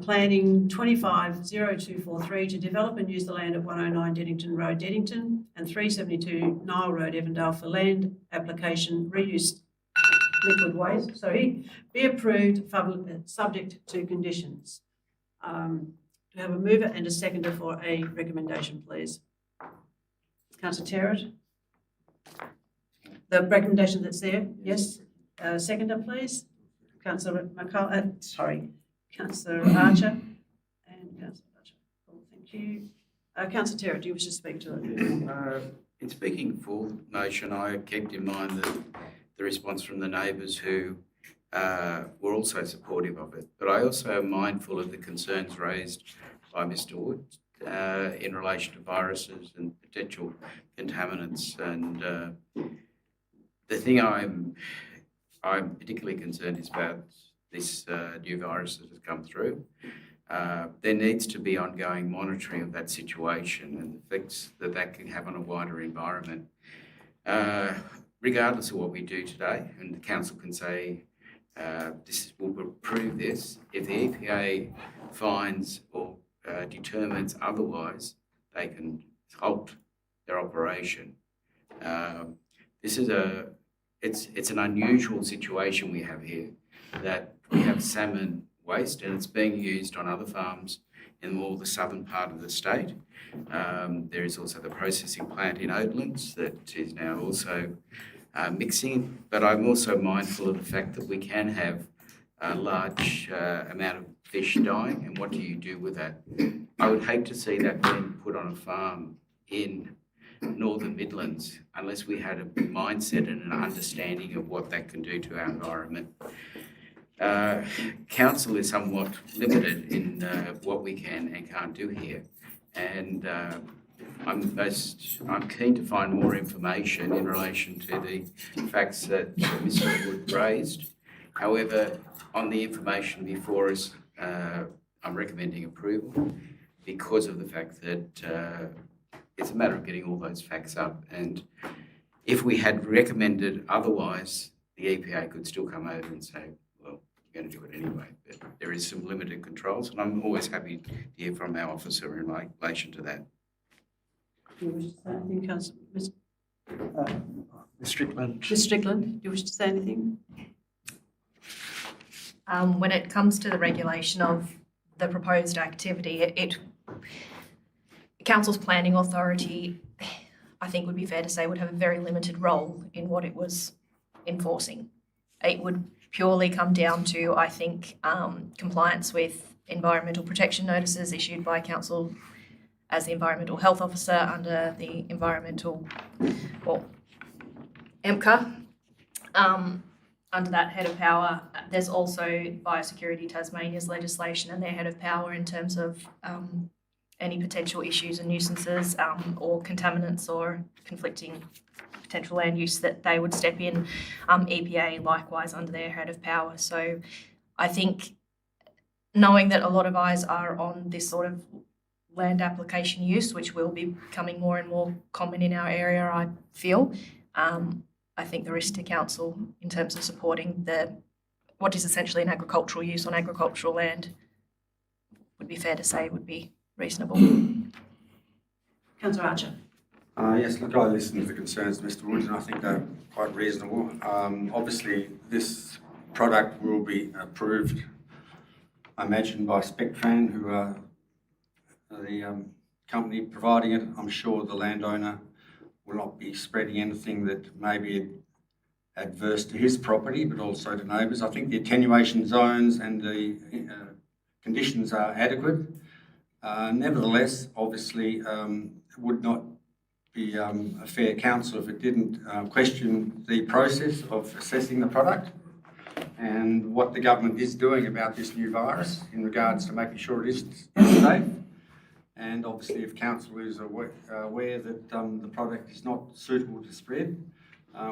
planning 250243 to develop and use the land at 109 Deddington Road, Deddington, and 372 Nile Road, Evandale for land application reuse liquid waste, be approved subject to conditions. Do we have a mover and a seconder for a recommendation, please? Councillor Terrett? The recommendation that's there, yes? Seconder, please? Councillor Councillor Archer and Councillor Archer. Cool, thank you. Councillor Terrett, do you wish to speak to it? In speaking for motion, I kept in mind the response from the neighbours who were also supportive of it. But I also am mindful of the concerns raised by Mr. Wood in relation to viruses and potential contaminants. And the thing I'm particularly concerned is about this new virus that has come through. There needs to be ongoing monitoring of that situation and the effects that can have on a wider environment. Regardless of what we do today, and the council can say this will approve this, if the EPA finds or determines otherwise, they can halt their operation. It's an unusual situation we have here, that we have salmon waste and it's being used on other farms in more the southern part of the state. There is also the processing plant in Oatlands that is now also mixing, but I'm also mindful of the fact that we can have a large amount of fish dying, and what do you do with that? I would hate to see that being put on a farm in northern Midlands unless we had a mindset and an understanding of what that can do to our environment. Council is somewhat limited in what we can and can't do here. And I'm keen to find more information in relation to the facts that Mr. Wood raised. However, on the information before us, I'm recommending approval because of the fact that it's a matter of getting all those facts up. And if we had recommended otherwise, the EPA could still come over and say, well, we're going to do it anyway. But there is some limited controls, and I'm always happy to hear from our officer in relation to that. Do you wish to say anything, Councillor? Ms. Strickland. Ms. Strickland, do you wish to say anything? When it comes to the regulation of the proposed activity, Council's planning authority, I think would be fair to say, would have a very limited role in what it was enforcing. It would purely come down to, I think, compliance with environmental protection notices issued by Council as the Environmental Health Officer under the Environmental, well, EMCA. Under that head of power, there's also Biosecurity Tasmania's legislation and their head of power in terms of any potential issues and nuisances or contaminants or conflicting potential land use that they would step in. EPA likewise under their head of power. So I think knowing that a lot of eyes are on this sort of land application use, which will be becoming more and more common in our area, I feel, I think the risk to council in terms of supporting what is essentially an agricultural use on agricultural land would be fair to say would be reasonable. Councillor Archer. Yes, look, I listened to the concerns of Mr. Woods and I think they're quite reasonable. Obviously, this product will be approved, I imagine, by Spectran, who are the company providing it. I'm sure the landowner will not be spreading anything that may be adverse to his property, but also to neighbours. I think the attenuation zones and the conditions are adequate. Nevertheless, obviously, it would not be a fair council if it didn't question the process of assessing the product and what the government is doing about this new virus in regards to making sure it is safe. And obviously, if council is aware that the product is not suitable to spread,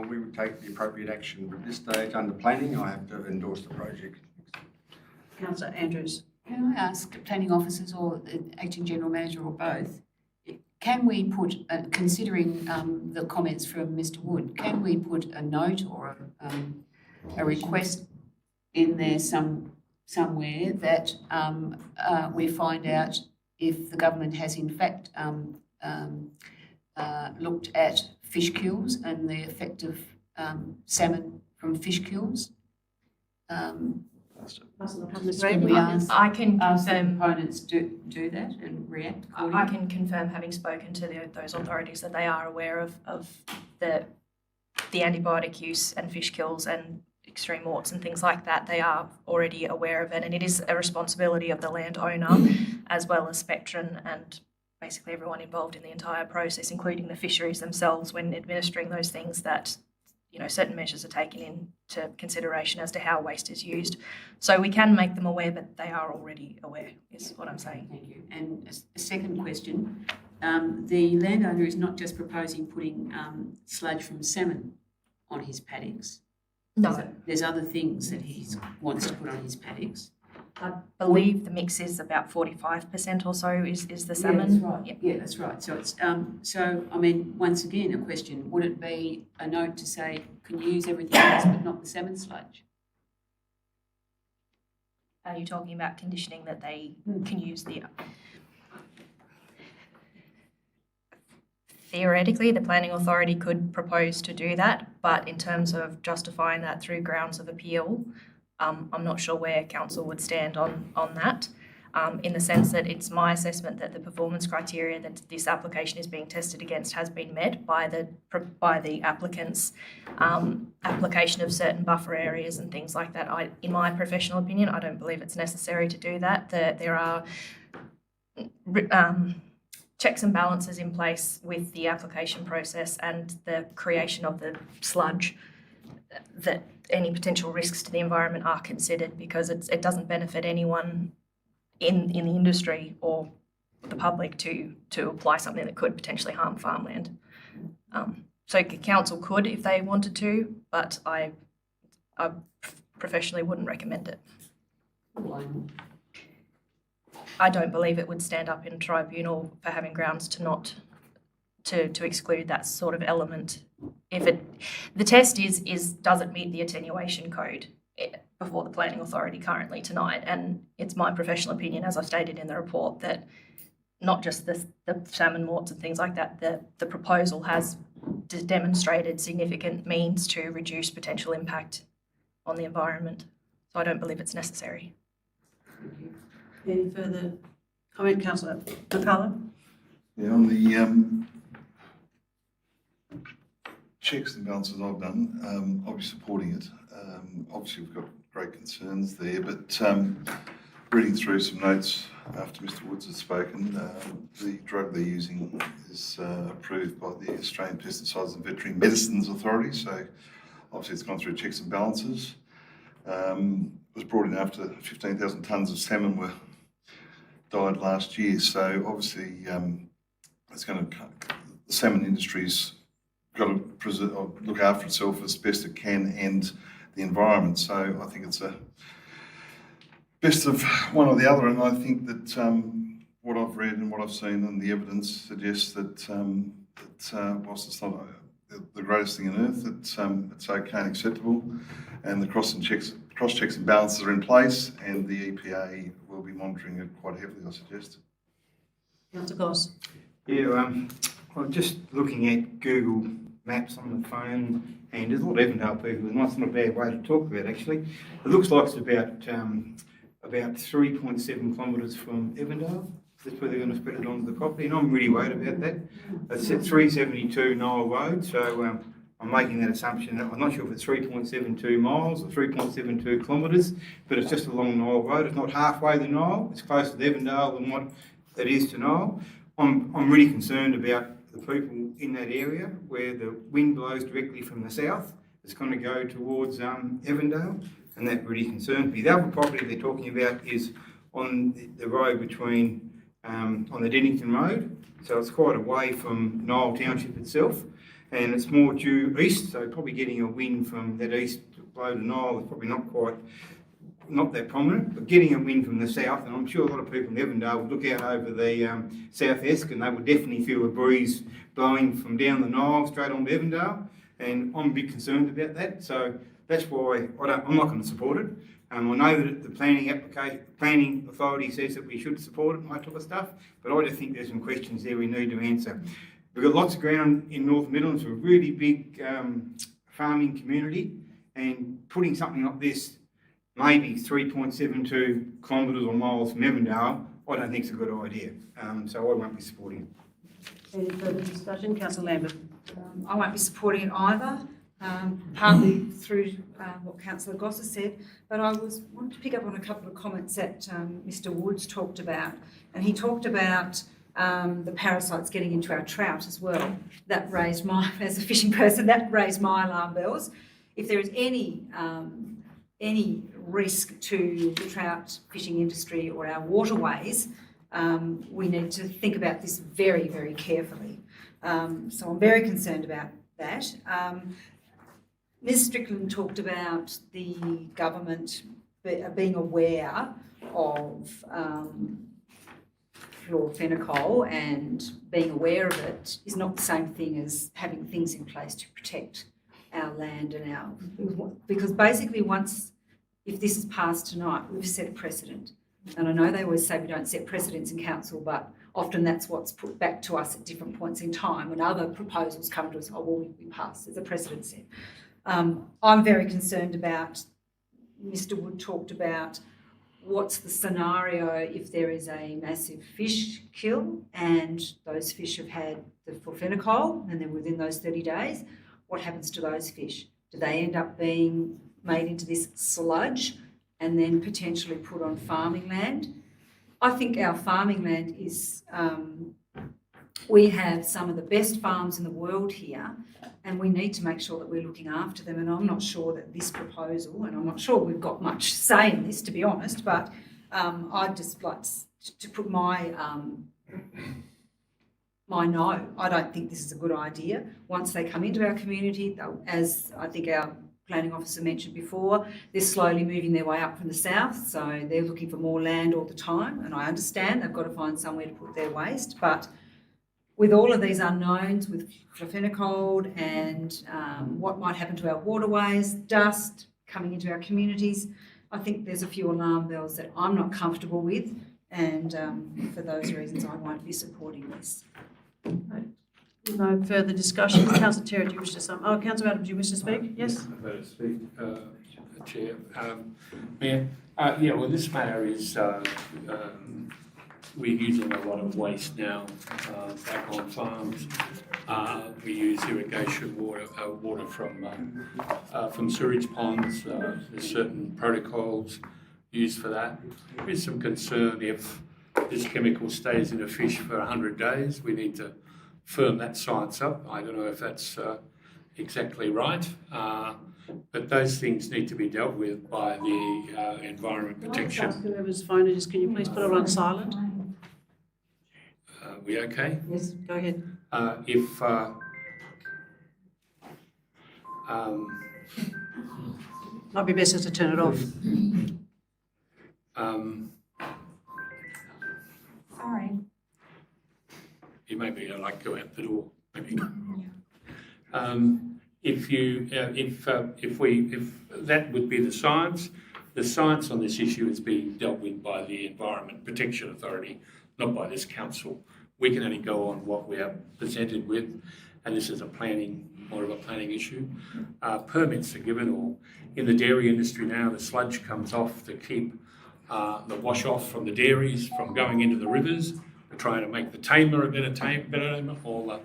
we would take the appropriate action. But at this stage, under planning, I have to endorse the project. Councillor Andrews. Can I ask planning officers or the acting general manager or both, can we put, considering the comments from Mr. Wood, can we put a note or a request in there somewhere that we find out if the government has in fact looked at fish kills and the effect of salmon from fish kills? I can confirm components do that and react accordingly. I can confirm, having spoken to those authorities, that they are aware of the antibiotic use and fish kills and extreme warts and things like that. They are already aware of it, and it is a responsibility of the landowner as well as Spectrum and basically everyone involved in the entire process, including the fisheries themselves, when administering those things, that certain measures are taken into consideration as to how waste is used. So we can make them aware, but they are already aware, is what I'm saying. Thank you. And a second question, the landowner is not just proposing putting sludge from salmon on his paddocks. No. There's other things that he wants to put on his paddocks. I believe the mix is about 45% or so is the salmon. Yeah, that's right. Yeah, that's right. So it's I mean, once again, a question: would it be a note to say, can you use everything else but not the salmon sludge? Are you talking about conditioning that they can use the? Theoretically, the planning authority could propose to do that, but in terms of justifying that through grounds of appeal, I'm not sure where council would stand on that, in the sense that it's my assessment that the performance criteria that this application is being tested against has been met by the applicant's application of certain buffer areas and things like that. In my professional opinion, I don't believe it's necessary to do that. There are checks and balances in place with the application process and the creation of the sludge, that any potential risks to the environment are considered, because it doesn't benefit anyone in the industry or the public to apply something that could potentially harm farmland. So council could if they wanted to, but I professionally wouldn't recommend it. I don't believe it would stand up in tribunal for having grounds to not to exclude that sort of element. The test is does it meet the attenuation code before the planning authority currently tonight? And it's my professional opinion, as I've stated in the report, that not just the salmon morts and things like that, the proposal has demonstrated significant means to reduce potential impact on the environment. So I don't believe it's necessary. Any further comment, Councillor McCullough? Yeah, on the checks and balances I've done, I'll be supporting it. Obviously, we've got great concerns there, but reading through some notes after Mr Woods has spoken, the drug they're using is approved by the Australian Pesticides and Veterinary Medicines Authority, so obviously it's gone through checks and balances. It was brought in after 15,000 tonnes of salmon died last year, so obviously it's going to, the salmon industry's got to look after itself as best it can and the environment, so I think it's a best of one or the other, and I think that what I've read and what I've seen and the evidence suggests that, whilst it's not the greatest thing on earth, it's okay and acceptable, and the cross checks and balances are in place, and the EPA will be monitoring it quite heavily, I suggest. Councillor Goss. Yeah, I'm just looking at Google Maps on the phone, and there's a lot of Evandale people, and that's not a bad way to talk about actually. It looks like it's about 3.7 kilometres from Evandale. That's where they're going to spread it onto the property, and I'm really worried about that. It's at 372 Nile Road, so I'm making that assumption. I'm not sure if it's 3.72 miles or 3.72 kilometres, but it's just along Nile Road. It's not halfway the Nile. It's closer to Evandale than what it is to Nile. I'm really concerned about the people in that area where the wind blows directly from the south. It's going to go towards Evandale, and that really concerns me. The other property they're talking about is on the road between, on the Dennington Road, so it's quite away from Nile Township itself, and it's more due east, so probably getting a wind from that east blow to Nile is probably not that prominent, but getting a wind from the south, and I'm sure a lot of people in Evandale would look out over the South Esk and they would definitely feel a breeze blowing from down the Nile straight onto Evandale, and I'm a bit concerned about that, so that's why I'm not going to support it. I know that the planning authority says that we should support it and that type of stuff, but I just think there's some questions there we need to answer. We've got lots of ground in North Midlands, a really big farming community, and putting something like this, maybe 3.72 kilometres or miles from Evandale, I don't think it's a good idea. So I won't be supporting it. Any further discussion? Councillor Lambert. I won't be supporting it either, partly through what Councillor Goss has said, but I wanted to pick up on a couple of comments that Mr Woods talked about, and he talked about the parasites getting into our trout as well. That raised as a fishing person, that raised my alarm bells. If there is any risk to the trout fishing industry or our waterways, we need to think about this very, very carefully. So I'm very concerned about that. Ms Strickland talked about the government being aware of fluorphenicol, and being aware of it is not the same thing as having things in place to protect our land and because basically if this is passed tonight, we've set a precedent. And I know they always say we don't set precedents in council, but often that's what's put back to us at different points in time when other proposals come to us, oh, well, we passed, there's a precedent set. I'm very concerned about, Mr Wood talked about what's the scenario if there is a massive fish kill and those fish have had the fluorphenicol and they're within those 30 days, what happens to those fish? Do they end up being made into this sludge and then potentially put on farming land? I think our farming land is, we have some of the best farms in the world here, and we need to make sure that we're looking after them. And I'm not sure that this proposal, and I'm not sure we've got much say in this, to be honest, but I'd just like to put my no. I don't think this is a good idea. Once they come into our community, as I think our planning officer mentioned before, they're slowly moving their way up from the south, so they're looking for more land all the time, and I understand they've got to find somewhere to put their waste, but with all of these unknowns, with flufenicold and what might happen to our waterways, dust coming into our communities, I think there's a few alarm bells that I'm not comfortable with, and for those reasons I won't be supporting this. No further discussion. Councillor Terry, do you wish to Councillor Adams, do you wish to speak? Yes? I'm going to speak, Chair. Mayor, yeah, well, this matter is we're using a lot of waste now back on farms. We use irrigation water from sewage ponds. There's certain protocols used for that. There's some concern if this chemical stays in a fish for 100 days. We need to firm that science up. I don't know if that's exactly right, but those things need to be dealt with by the Environment Protection. Ask whoever's phone it is, can you please put it on silent? We okay? Yes, go ahead. Might be best just to turn it off. Sorry. You maybe like go out the door. Maybe. If that would be the science on this issue is being dealt with by the Environment Protection Authority, not by this council. We can only go on what we are presented with, and this is more of a planning issue. Permits are given, or in the dairy industry now, the sludge comes off to keep the wash off from the dairies from going into the rivers. We're trying to make the Tamer a better Tamer, all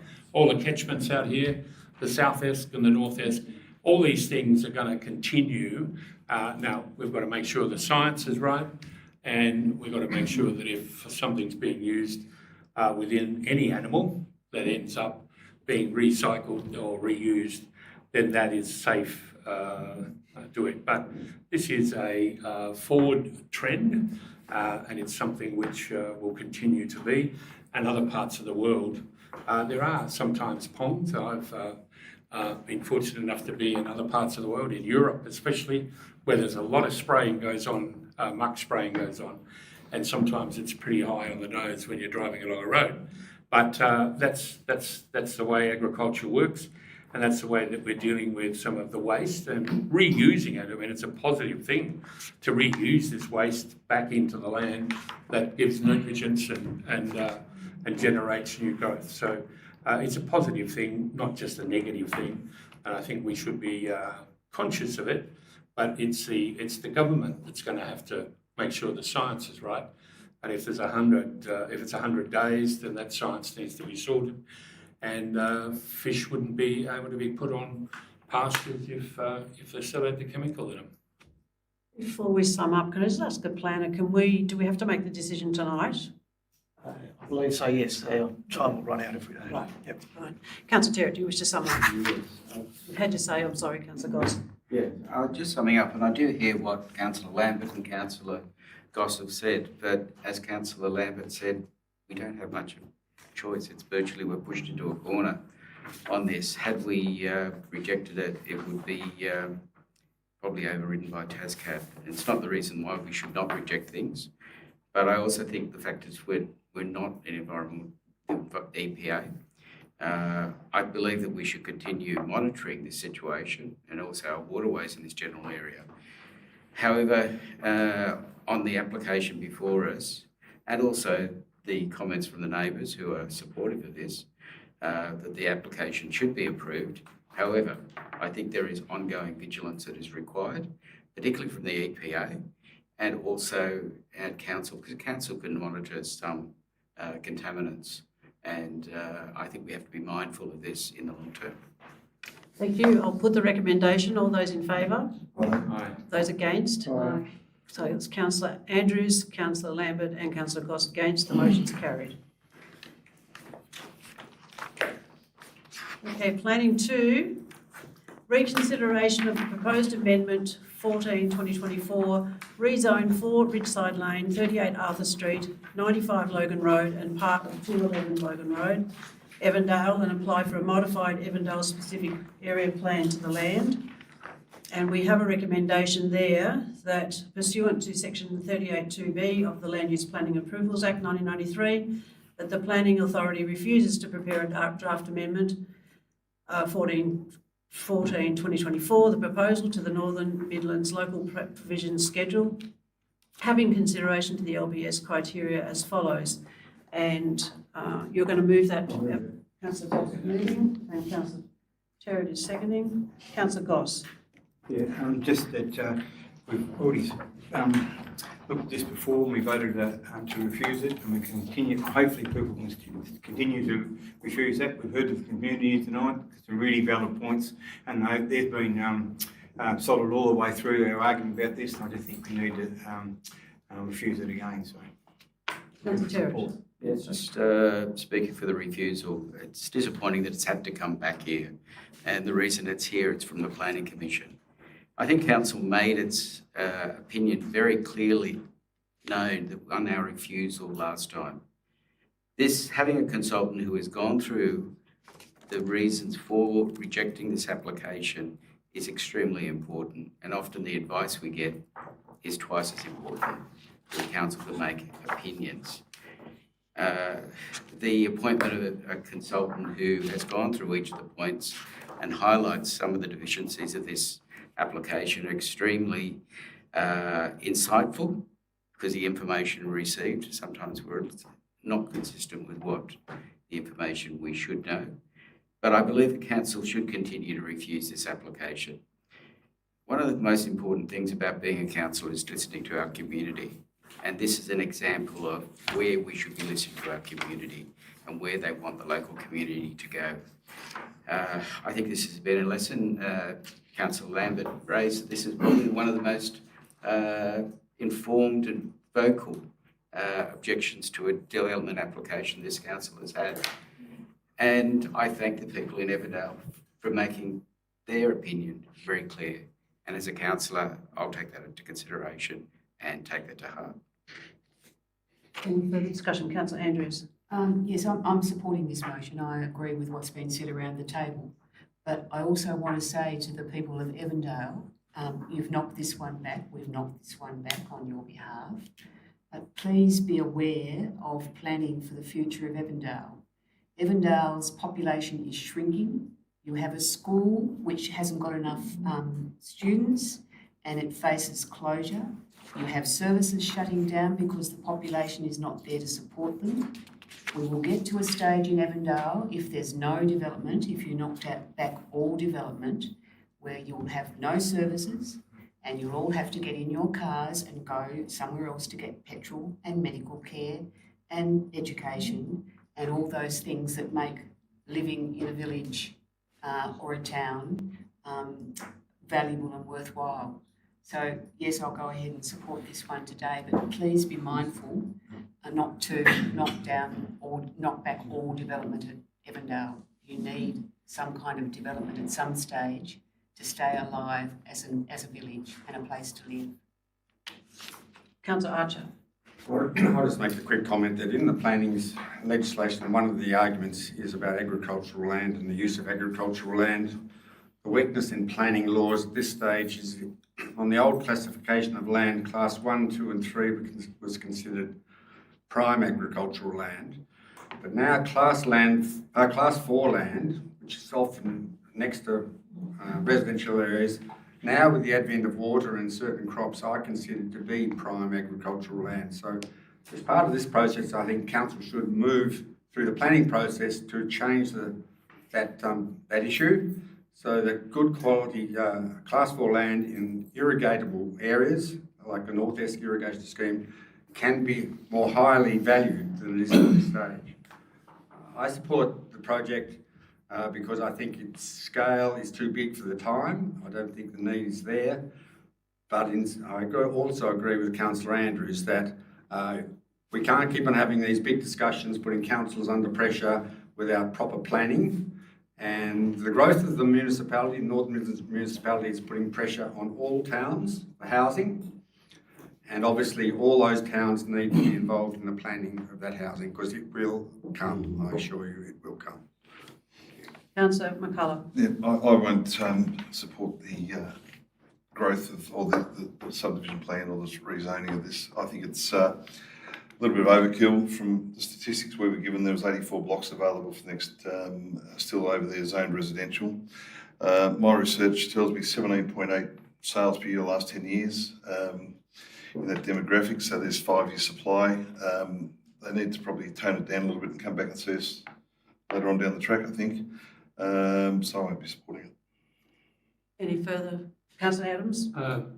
the catchments out here, the South Esk and the North Esk. All these things are going to continue. Now, we've got to make sure the science is right, and we've got to make sure that if something's being used within any animal that ends up being recycled or reused, then that is safe doing. But this is a forward trend, and it's something which will continue to be. And other parts of the world, there are sometimes ponds. I've been fortunate enough to be in other parts of the world, in Europe especially, where there's a lot of spraying goes on, muck spraying goes on, and sometimes it's pretty high on the nose when you're driving along a road. But that's the way agriculture works, and that's the way that we're dealing with some of the waste and reusing it. I mean, it's a positive thing to reuse this waste back into the land that gives nutrients and generates new growth. So it's a positive thing, not just a negative thing. And I think we should be conscious of it. But it's the government that's going to have to make sure the science is right. And if there's 100 days, then that science needs to be sorted. And fish wouldn't be able to be put on pastures if they still had the chemical in them. Before we sum up, can I just ask the planner, do we have to make the decision tonight? I believe so, yes. Our time will run out if we don't. Right. Yep. Right. Councillor Terry, do you wish to sum up? You had to say, I'm sorry, Councillor Goss. Yeah, just summing up, and I do hear what Councillor Lambert and Councillor Goss have said, but as Councillor Lambert said, we don't have much of a choice. It's virtually we're pushed into a corner on this. Had we rejected it, it would be probably overridden by TASCAT. And it's not the reason why we should not reject things, but I also think the fact is we're not an environmental EPA. I believe that we should continue monitoring this situation and also our waterways in this general area. However, on the application before us, and also the comments from the neighbours who are supportive of this, that the application should be approved. However, I think there is ongoing vigilance that is required, particularly from the EPA and also at council, because council can monitor some contaminants. And I think we have to be mindful of this in the long term. Thank you. I'll put the recommendation. All those in favour? Aye. Those against? Aye. So it's Councillor Andrews, Councillor Lambert and Councillor Goss against. The motion's carried. Okay, planning 2, reconsideration of the proposed amendment 14/2024, rezone 4 Ridgeside Lane, 38 Arthur Street, 95 Logan Road and part of 211 Logan Road, Evandale, and apply for a modified Evandale specific area plan to the land. And we have a recommendation there that pursuant to section 38(2)B of the Land Use Planning Approvals Act 1993, that the Planning Authority refuses to prepare a draft amendment 14/2024, the proposal to the Northern Midlands Local Provision Schedule, having consideration to the LBS criteria as follows. And you're going to move that, Councillor Goss is moving and Councillor Terrett is seconding. Councillor Goss. Yeah, just that we've already looked at this before and we voted to refuse it, and we continue, hopefully people can continue to refuse that. We've heard the community tonight, some really valid points, and they've been solid all the way through our argument about this, and I just think we need to refuse it again, so. Councillor Terrett. Yes, just speaking for the refusal, it's disappointing that it's had to come back here, and the reason it's here, it's from the Planning Commission. I think Council made its opinion very clearly known on our refusal last time. This, having a consultant who has gone through the reasons for rejecting this application is extremely important, and often the advice we get is twice as important for the Council to make opinions. The appointment of a consultant who has gone through each of the points and highlights some of the deficiencies of this application are extremely insightful, because the information received sometimes were not consistent with what the information we should know. But I believe the Council should continue to refuse this application. One of the most important things about being a council is listening to our community. And this is an example of where we should be listening to our community and where they want the local community to go. I think this has been a lesson. Councillor Lambert raised, this is probably one of the most informed and vocal objections to a development application this council has had. And I thank the people in Evandale for making their opinion very clear. And as a councillor, I'll take that into consideration and take that to heart. Any further discussion? Councillor Andrews. Yes, I'm supporting this motion. I agree with what's been said around the table. But I also want to say to the people of Evandale, you've knocked this one back, we've knocked this one back on your behalf. But please be aware of planning for the future of Evandale. Evandale's population is shrinking. You have a school which hasn't got enough students and it faces closure. You have services shutting down because the population is not there to support them. We will get to a stage in Evandale, if there's no development, if you knocked back all development, where you'll have no services and you'll all have to get in your cars and go somewhere else to get petrol and medical care and education and all those things that make living in a village or a town valuable and worthwhile. So yes, I'll go ahead and support this one today, but please be mindful not to knock down or knock back all development at Evandale. You need some kind of development at some stage to stay alive as a village and a place to live. Councillor Archer. I'll just make a quick comment that in the planning's legislation, one of the arguments is about agricultural land and the use of agricultural land. The weakness in planning laws at this stage is on the old classification of land, class 1, 2 and 3 was considered prime agricultural land. But now class 4 land, which is often next to residential areas, now with the advent of water and certain crops are considered to be prime agricultural land. So as part of this process, I think council should move through the planning process to change that issue, so that good quality class 4 land in irrigatable areas, like the North Esk irrigation scheme, can be more highly valued than it is at this stage. I support the project because I think its scale is too big for the time. I don't think the need is there. But also agree with Councillor Andrews that we can't keep on having these big discussions, putting councillors under pressure without proper planning. And the growth of the municipality, Northern Midlands municipality, is putting pressure on all towns for housing. And obviously all those towns need to be involved in the planning of that housing, because it will come, I assure you, it will come. Councillor McCullough. Yeah, I won't support the growth of, or the subdivision plan or the rezoning of this. I think it's a little bit of overkill. From the statistics we were given, there was 84 blocks available for the next, still over there, zoned residential. My research tells me 17.8 sales per year the last 10 years in that demographic, so there's 5-year supply. They need to probably tone it down a little bit and come back and see us later on down the track, I think. So I won't be supporting it. Any further? Councillor Adams?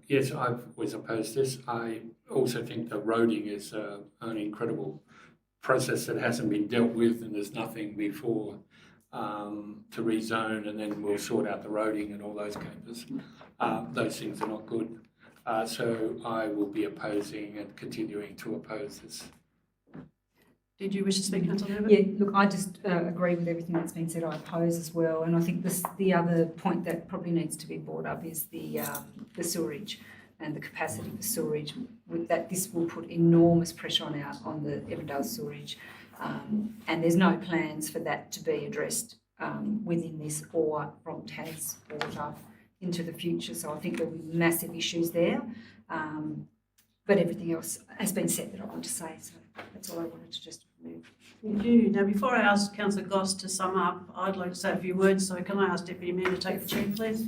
Yes, I've always opposed this. I also think the roading is an incredible process that hasn't been dealt with, and there's nothing before to rezone, and then we'll sort out the roading and all those capers. Those things are not good. So I will be opposing and continuing to oppose this. Did you wish to speak, Councillor Herbert? Yeah, look, I just agree with everything that's been said. I oppose as well, and I think the other point that probably needs to be brought up is the sewerage and the capacity for sewerage. With that, this will put enormous pressure on the Evandale sewerage, and there's no plans for that to be addressed within this or from Tas Water into the future. So I think there'll be massive issues there, but everything else has been said that I want to say. So that's all I wanted to just move. Thank you. Now, before I ask Councillor Goss to sum up, I'd like to say a few words. So can I ask Deputy Mayor to take the chair, please?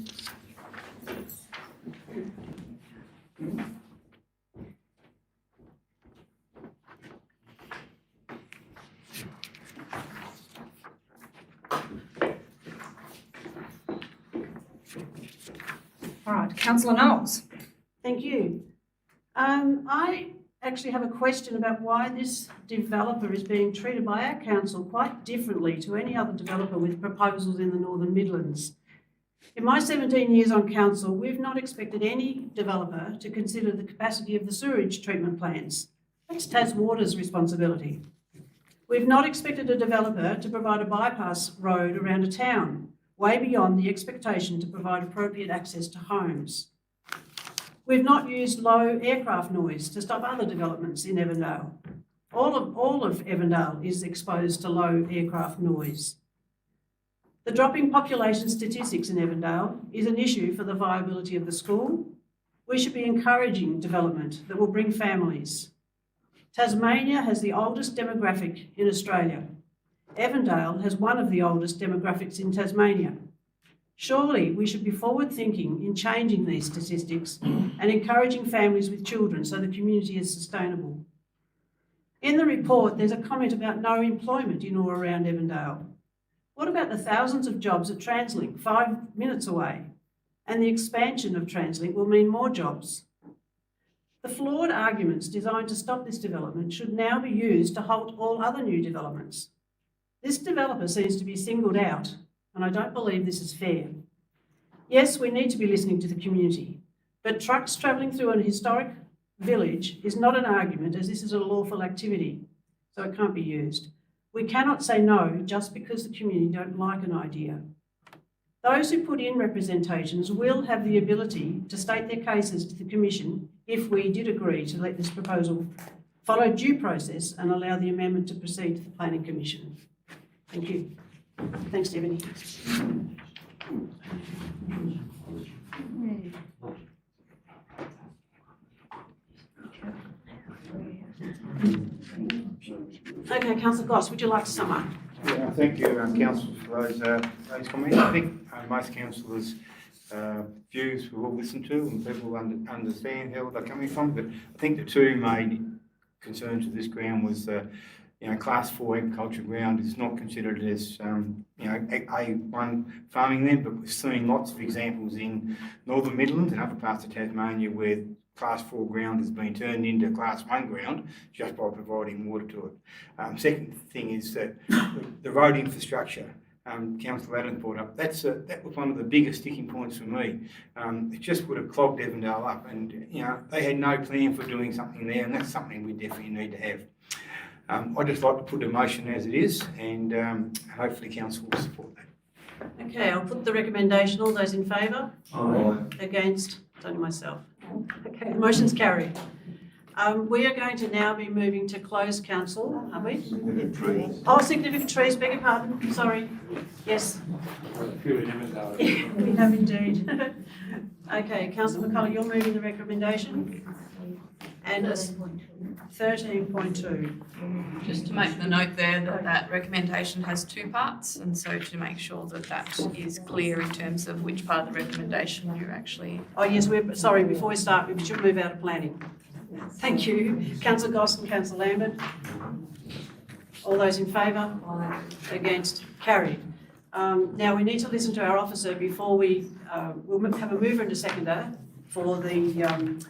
All right, Councillor Knowles. Thank you. I actually have a question about why this developer is being treated by our council quite differently to any other developer with proposals in the Northern Midlands. In my 17 years on council, we've not expected any developer to consider the capacity of the sewage treatment plants. That's Tas Water's responsibility. We've not expected a developer to provide a bypass road around a town, way beyond the expectation to provide appropriate access to homes. We've not used low aircraft noise to stop other developments in Evandale. All of Evandale is exposed to low aircraft noise. The dropping population statistics in Evandale is an issue for the viability of the school. We should be encouraging development that will bring families. Tasmania has the oldest demographic in Australia. Evandale has one of the oldest demographics in Tasmania. Surely we should be forward-thinking in changing these statistics and encouraging families with children so the community is sustainable. In the report, there's a comment about no employment in or around Evandale. What about the thousands of jobs at Translink 5 minutes away? And the expansion of Translink will mean more jobs. The flawed arguments designed to stop this development should now be used to halt all other new developments. This developer seems to be singled out, and I don't believe this is fair. Yes, we need to be listening to the community, but trucks travelling through an historic village is not an argument, as this is a lawful activity, so it can't be used. We cannot say no just because the community don't like an idea. Those who put in representations will have the ability to state their cases to the Commission if we did agree to let this proposal follow due process and allow the amendment to proceed to the Planning Commission. Thank you. Thanks, Deputy. Okay, Councillor Goss, would you like to sum up? Yeah, thank you, councillors, for those comments. I think most councillors' views we'll listen to and people understand how they're coming from. But I think the two main concerns of this ground was, Class 4 agriculture ground is not considered as, A1 farming land, but we're seeing lots of examples in Northern Midlands and other parts of Tasmania where Class 4 ground has been turned into Class 1 ground just by providing water to it. Second thing is that the road infrastructure Councillor Adams brought up, that was one of the biggest sticking points for me. It just would have clogged Evandale up, and they had no plan for doing something there, and that's something we definitely need to have. I'd just like to put the motion as it is, and hopefully council will support that. Okay, I'll put the recommendation. All those in favour? Aye. Against? It's only myself. Okay, the motion's carried. We are going to now be moving to closed council, are we? Significant trees. Oh, significant trees, beg your pardon, sorry. Yes. We have indeed. Okay, Councillor McCullough, you're moving the recommendation? And it's 13.2. Just to make the note there that that recommendation has two parts, and so to make sure that that is clear in terms of which part of the recommendation you're actually... Oh yes, sorry, before we start, we should move out of planning. Thank you. Councillor Goss and Councillor Lambert. All those in favour? Against? Carried. Now we need to listen to our officer before we'll have a mover and a seconder for the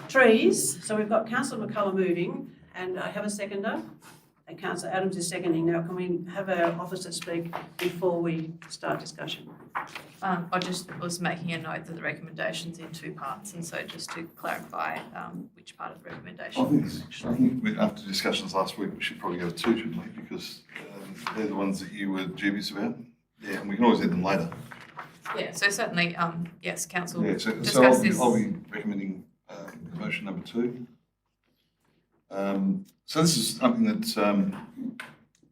trees. So we've got Councillor McCullough moving, and I have a seconder, and Councillor Adams is seconding. Now can we have our officer speak before we start discussion? I just was making a note that the recommendation's in two parts, and so just to clarify which part of the recommendation. I think after discussions last week, we should probably go to two, shouldn't we? Because they're the ones that you were dubious about. Yeah, and we can always add them later. Yeah, so certainly, yes, council discuss this. I'll be recommending motion number 2. So this is something that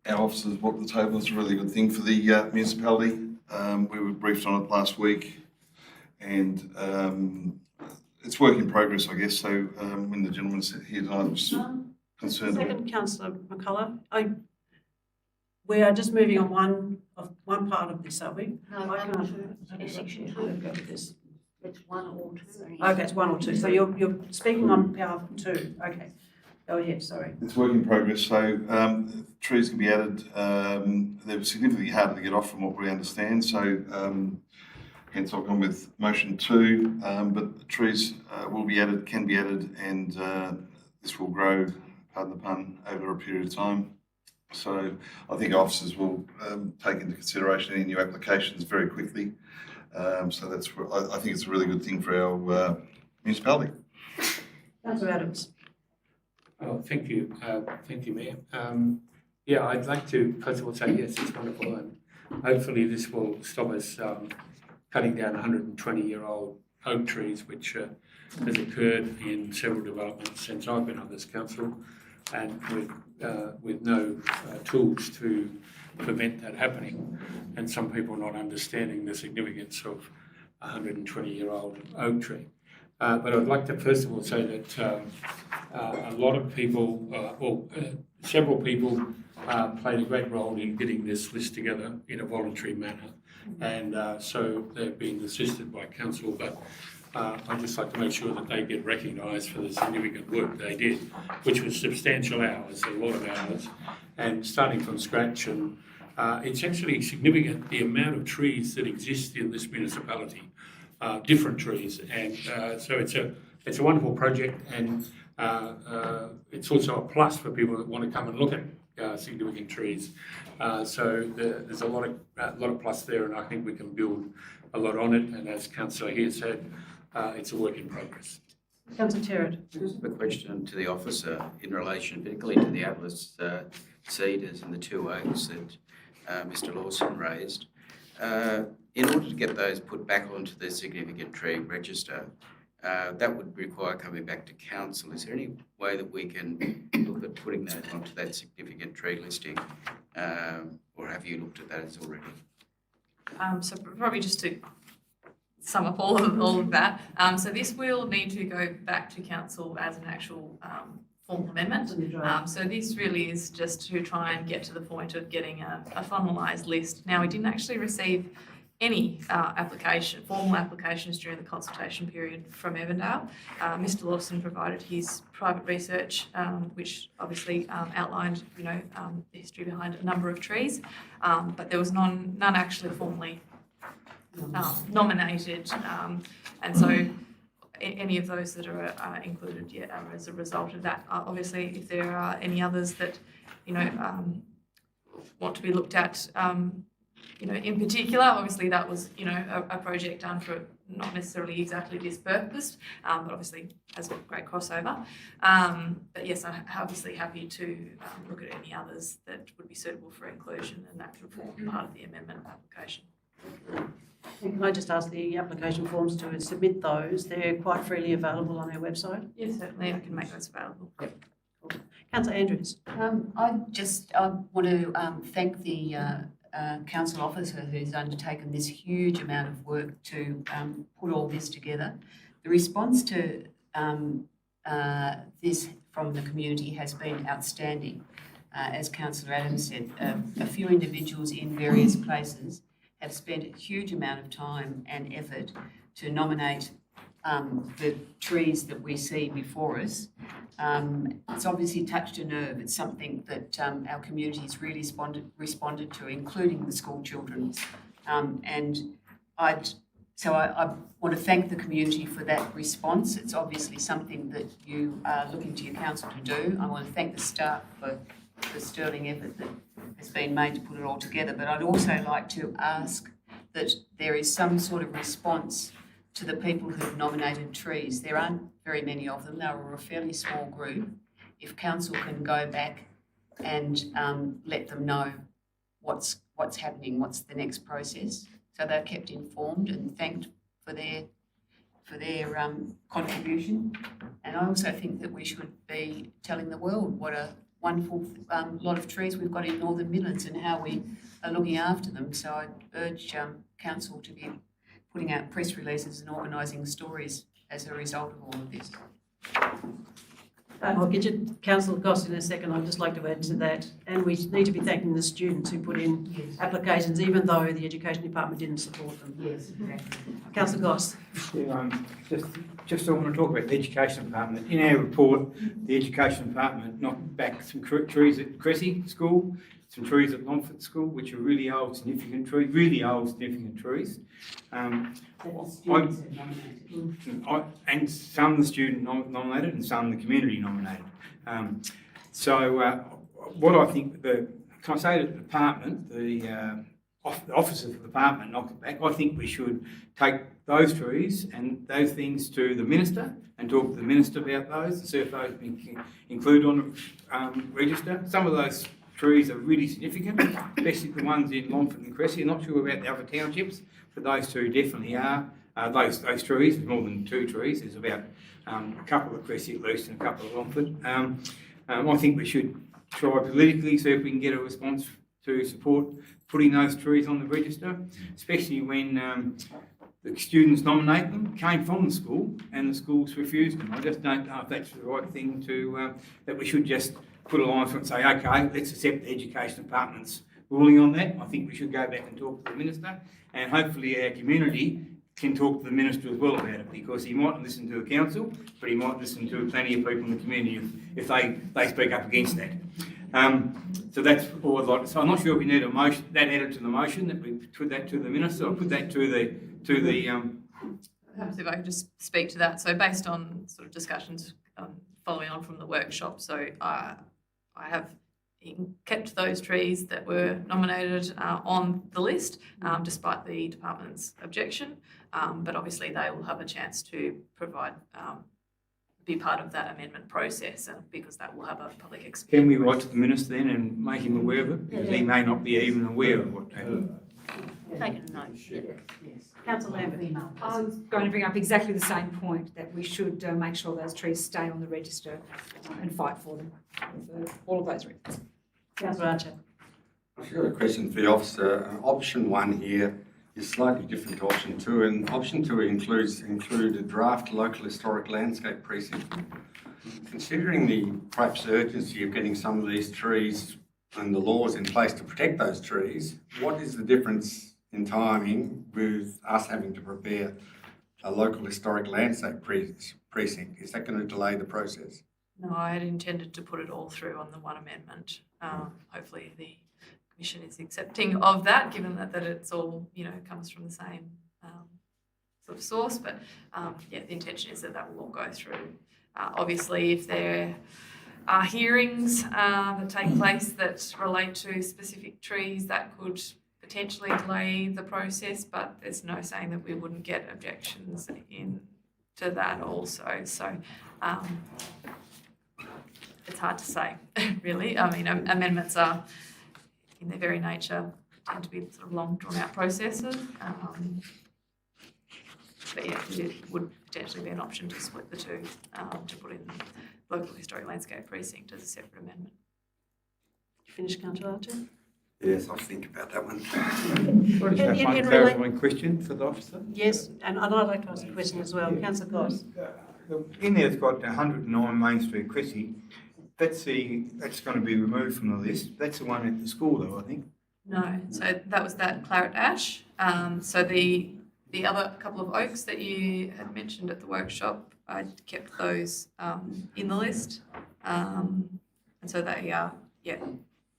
our officers brought to the table. It's a really good thing for the municipality. We were briefed on it last week, and it's work in progress, I guess. So when the gentleman's here tonight, I was concerned. Second, Councillor McCullough. We are just moving on one part of this, are we? No, I can't. section 2. Go with this. It's 1 or 2. Okay, it's 1 or 2. So you're speaking on behalf of 2. Okay. Go ahead, sorry. It's work in progress. So trees can be added. They're significantly harder to get off from what we understand. So hence I've gone with motion 2. But trees will be added, can be added, and this will grow, pardon the pun, over a period of time. So I think officers will take into consideration any new applications very quickly. So that's, I think it's a really good thing for our municipality. Councillor Adams. Oh, thank you, Mayor. Yeah, I'd like to first of all say yes, it's wonderful, and hopefully this will stop us cutting down 120-year-old oak trees, which has occurred in several developments since I've been on this council, and with no tools to prevent that happening, and some people not understanding the significance of a 120-year-old oak tree. But I'd like to first of all say that a lot of people, several people played a great role in getting this list together in a voluntary manner, and so they've been assisted by council, but I'd just like to make sure that they get recognised for the significant work they did, which was substantial hours, a lot of hours, and starting from scratch. And it's actually significant, the amount of trees that exist in this municipality, different trees, and so it's a wonderful project, and it's also a plus for people that want to come and look at significant trees. So there's a lot of plus there, and I think we can build a lot on it. And as Councillor here said, it's a work in progress. Councillor Terrett. Just a question to the officer in relation particularly to the Atlas cedars and the 2 oaks that Mr Lawson raised. In order to get those put back onto the significant tree register, that would require coming back to council. Is there any way that we can look at putting those onto that significant tree listing, or have you looked at that already? So probably just to sum up all of that. So this will need to go back to council as an actual formal amendment. So this really is just to try and get to the point of getting a finalised list. Now, we didn't actually receive any formal applications during the consultation period from Evandale. Mr Lawson provided his private research, which obviously outlined, the history behind a number of trees, but there was none actually formally nominated, and so any of those that are included as a result of that. Obviously, if there are any others that want to be looked at in particular, obviously that was, a project done for not necessarily exactly this purpose, but obviously has a great crossover. But yes, I'm obviously happy to look at any others that would be suitable for inclusion, and that could form part of the amendment application. Can I just ask the application forms to submit those? They're quite freely available on our website. Yes, certainly, I can make those available. Councillor Andrews. I want to thank the council officer who's undertaken this huge amount of work to put all this together. The response to this from the community has been outstanding. As Councillor Adams said, a few individuals in various places have spent a huge amount of time and effort to nominate the trees that we see before us. It's obviously touched a nerve. It's something that our community has really responded to, including the school children. And I want to thank the community for that response. It's obviously something that you are looking to your council to do. I want to thank the staff for the sterling effort that has been made to put it all together. But I'd also like to ask that there is some sort of response to the people who've nominated trees. There aren't very many of them. They were a fairly small group. If council can go back and let them know what's happening, what's the next process, so they're kept informed and thanked for their contribution. And I also think that we should be telling the world what a wonderful lot of trees we've got in Northern Midlands and how we are looking after them. So I urge council to be putting out press releases and organising stories as a result of all of this. I'll get you Councillor Goss in a second. I'd just like to add to that. And we need to be thanking the students who put in applications, even though the Education Department didn't support them. Yes, exactly. Councillor Goss. Yeah, just I want to talk about the Education Department. In our report, the Education Department knocked back some trees at Cressy School, some trees at Longford School, which are really old, significant trees. And some the student nominated and some the community nominated. What I think, can I say to the department, the officers of the department knocked it back, I think we should take those trees and those things to the minister and talk to the minister about those and see if those can include on the register. Some of those trees are really significant, especially the ones in Longford and Cressy. I'm not sure about the other townships, but those two definitely are. Those trees, there's more than 2 trees, there's about a couple of Cressy at least and a couple of Longford. I think we should try politically, see if we can get a response to support putting those trees on the register, especially when the students nominate them, came from the school and the schools refused them. I just don't know if that's the right thing to, that we should just put a line through and say, okay, let's accept the Education Department's ruling on that. I think we should go back and talk to the minister, and hopefully our community can talk to the minister as well about it, because he might listen to the council, but he might listen to plenty of people in the community if they speak up against that. So that's all I'd like to say. I'm not sure if we need a motion, that added to the motion, that we put that to the minister, or put that to the Perhaps if I could just speak to that. So based on sort of discussions following on from the workshop, so I have kept those trees that were nominated on the list, despite the department's objection. But obviously they will have a chance to provide, be part of that amendment process, and because that will have a public experience. Can we write to the minister then and make him aware of it? Because he may not be even aware of what happened. Taken a note. Yes. Councillor Lambert. I was going to bring up exactly the same point, that we should make sure those trees stay on the register and fight for them, for all of those reasons. Councillor Archer. I've got a question for the officer. Option 1 here is slightly different to option 2, and option 2 include a draft local historic landscape precinct. Considering the perhaps urgency of getting some of these trees and the laws in place to protect those trees, what is the difference in timing with us having to prepare a local historic landscape precinct? Is that going to delay the process? No, I had intended to put it all through on the one amendment. Hopefully the Commission is accepting of that, given that it's all, comes from the same sort of source. But yeah, the intention is that will all go through. Obviously, if there are hearings that take place that relate to specific trees, that could potentially delay the process, but there's no saying that we wouldn't get objections in to that also. So it's hard to say, really. I mean, amendments are, in their very nature, tend to be sort of long, drawn-out processes. But yeah, it would potentially be an option to split the two, to put in local historic landscape precinct as a separate amendment. You finished, Councillor Archer? Yes, I'll think about that one. Well, just have one clarifying question for the officer. Yes, and I'd like to ask a question as well. Councillor Goss. In there, it's got 109 Main Street, Cressy. That's going to be removed from the list. That's the one at the school, though, I think. No, so that was that claret ash. So the other couple of oaks that you had mentioned at the workshop, I kept those in the list. And so they are, yeah,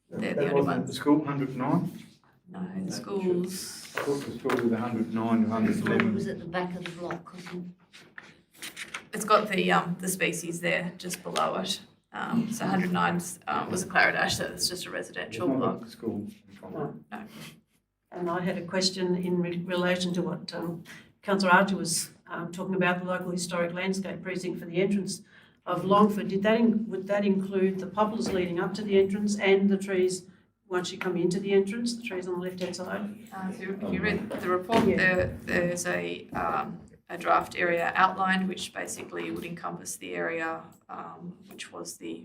they're the only ones. The school, 109? No, the schools. I thought the school was 109, It 111. was at the back of the block, wasn't It's got the species there just below it. So 109 was a claret ash, so it's just a residential It's not block. at the school. No. No. And I had a question in relation to what Councillor Archer was talking about, the local historic landscape precinct for the entrance of Longford. Would that include the poplars leading up to the entrance and the trees once you come into the entrance, the trees on the left-hand side? So if you read the report, there's a draft area outlined, which basically would encompass the area which was the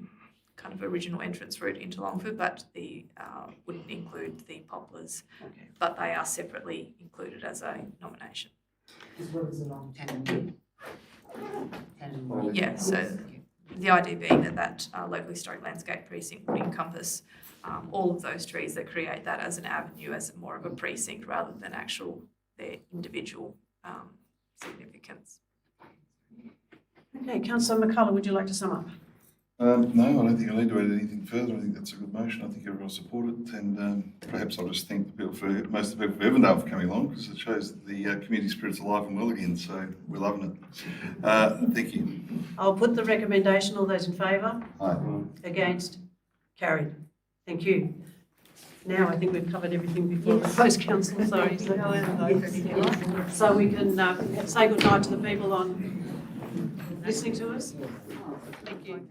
kind of original entrance route into Longford, but wouldn't include the poplars. Okay. But they are separately included as a nomination. Yeah, so the idea being that local historic landscape precinct would encompass all of those trees that create that as an avenue, as more of a precinct rather than their individual significance. Okay, Councillor McCullough, would you like to sum up? No, I don't think I need to add anything further. I think that's a good motion. I think everyone supported it, and perhaps I'll just thank the people most of the people from Evandale for coming along, because it shows that the community spirit's alive and well again, so we're loving it. Thank you. I'll put the recommendation. All those in favour? Aye. Against? Carried. Thank you. Now I think we've covered everything before the post-council, sorry. So we can say goodnight to the people on listening to us. Thank you.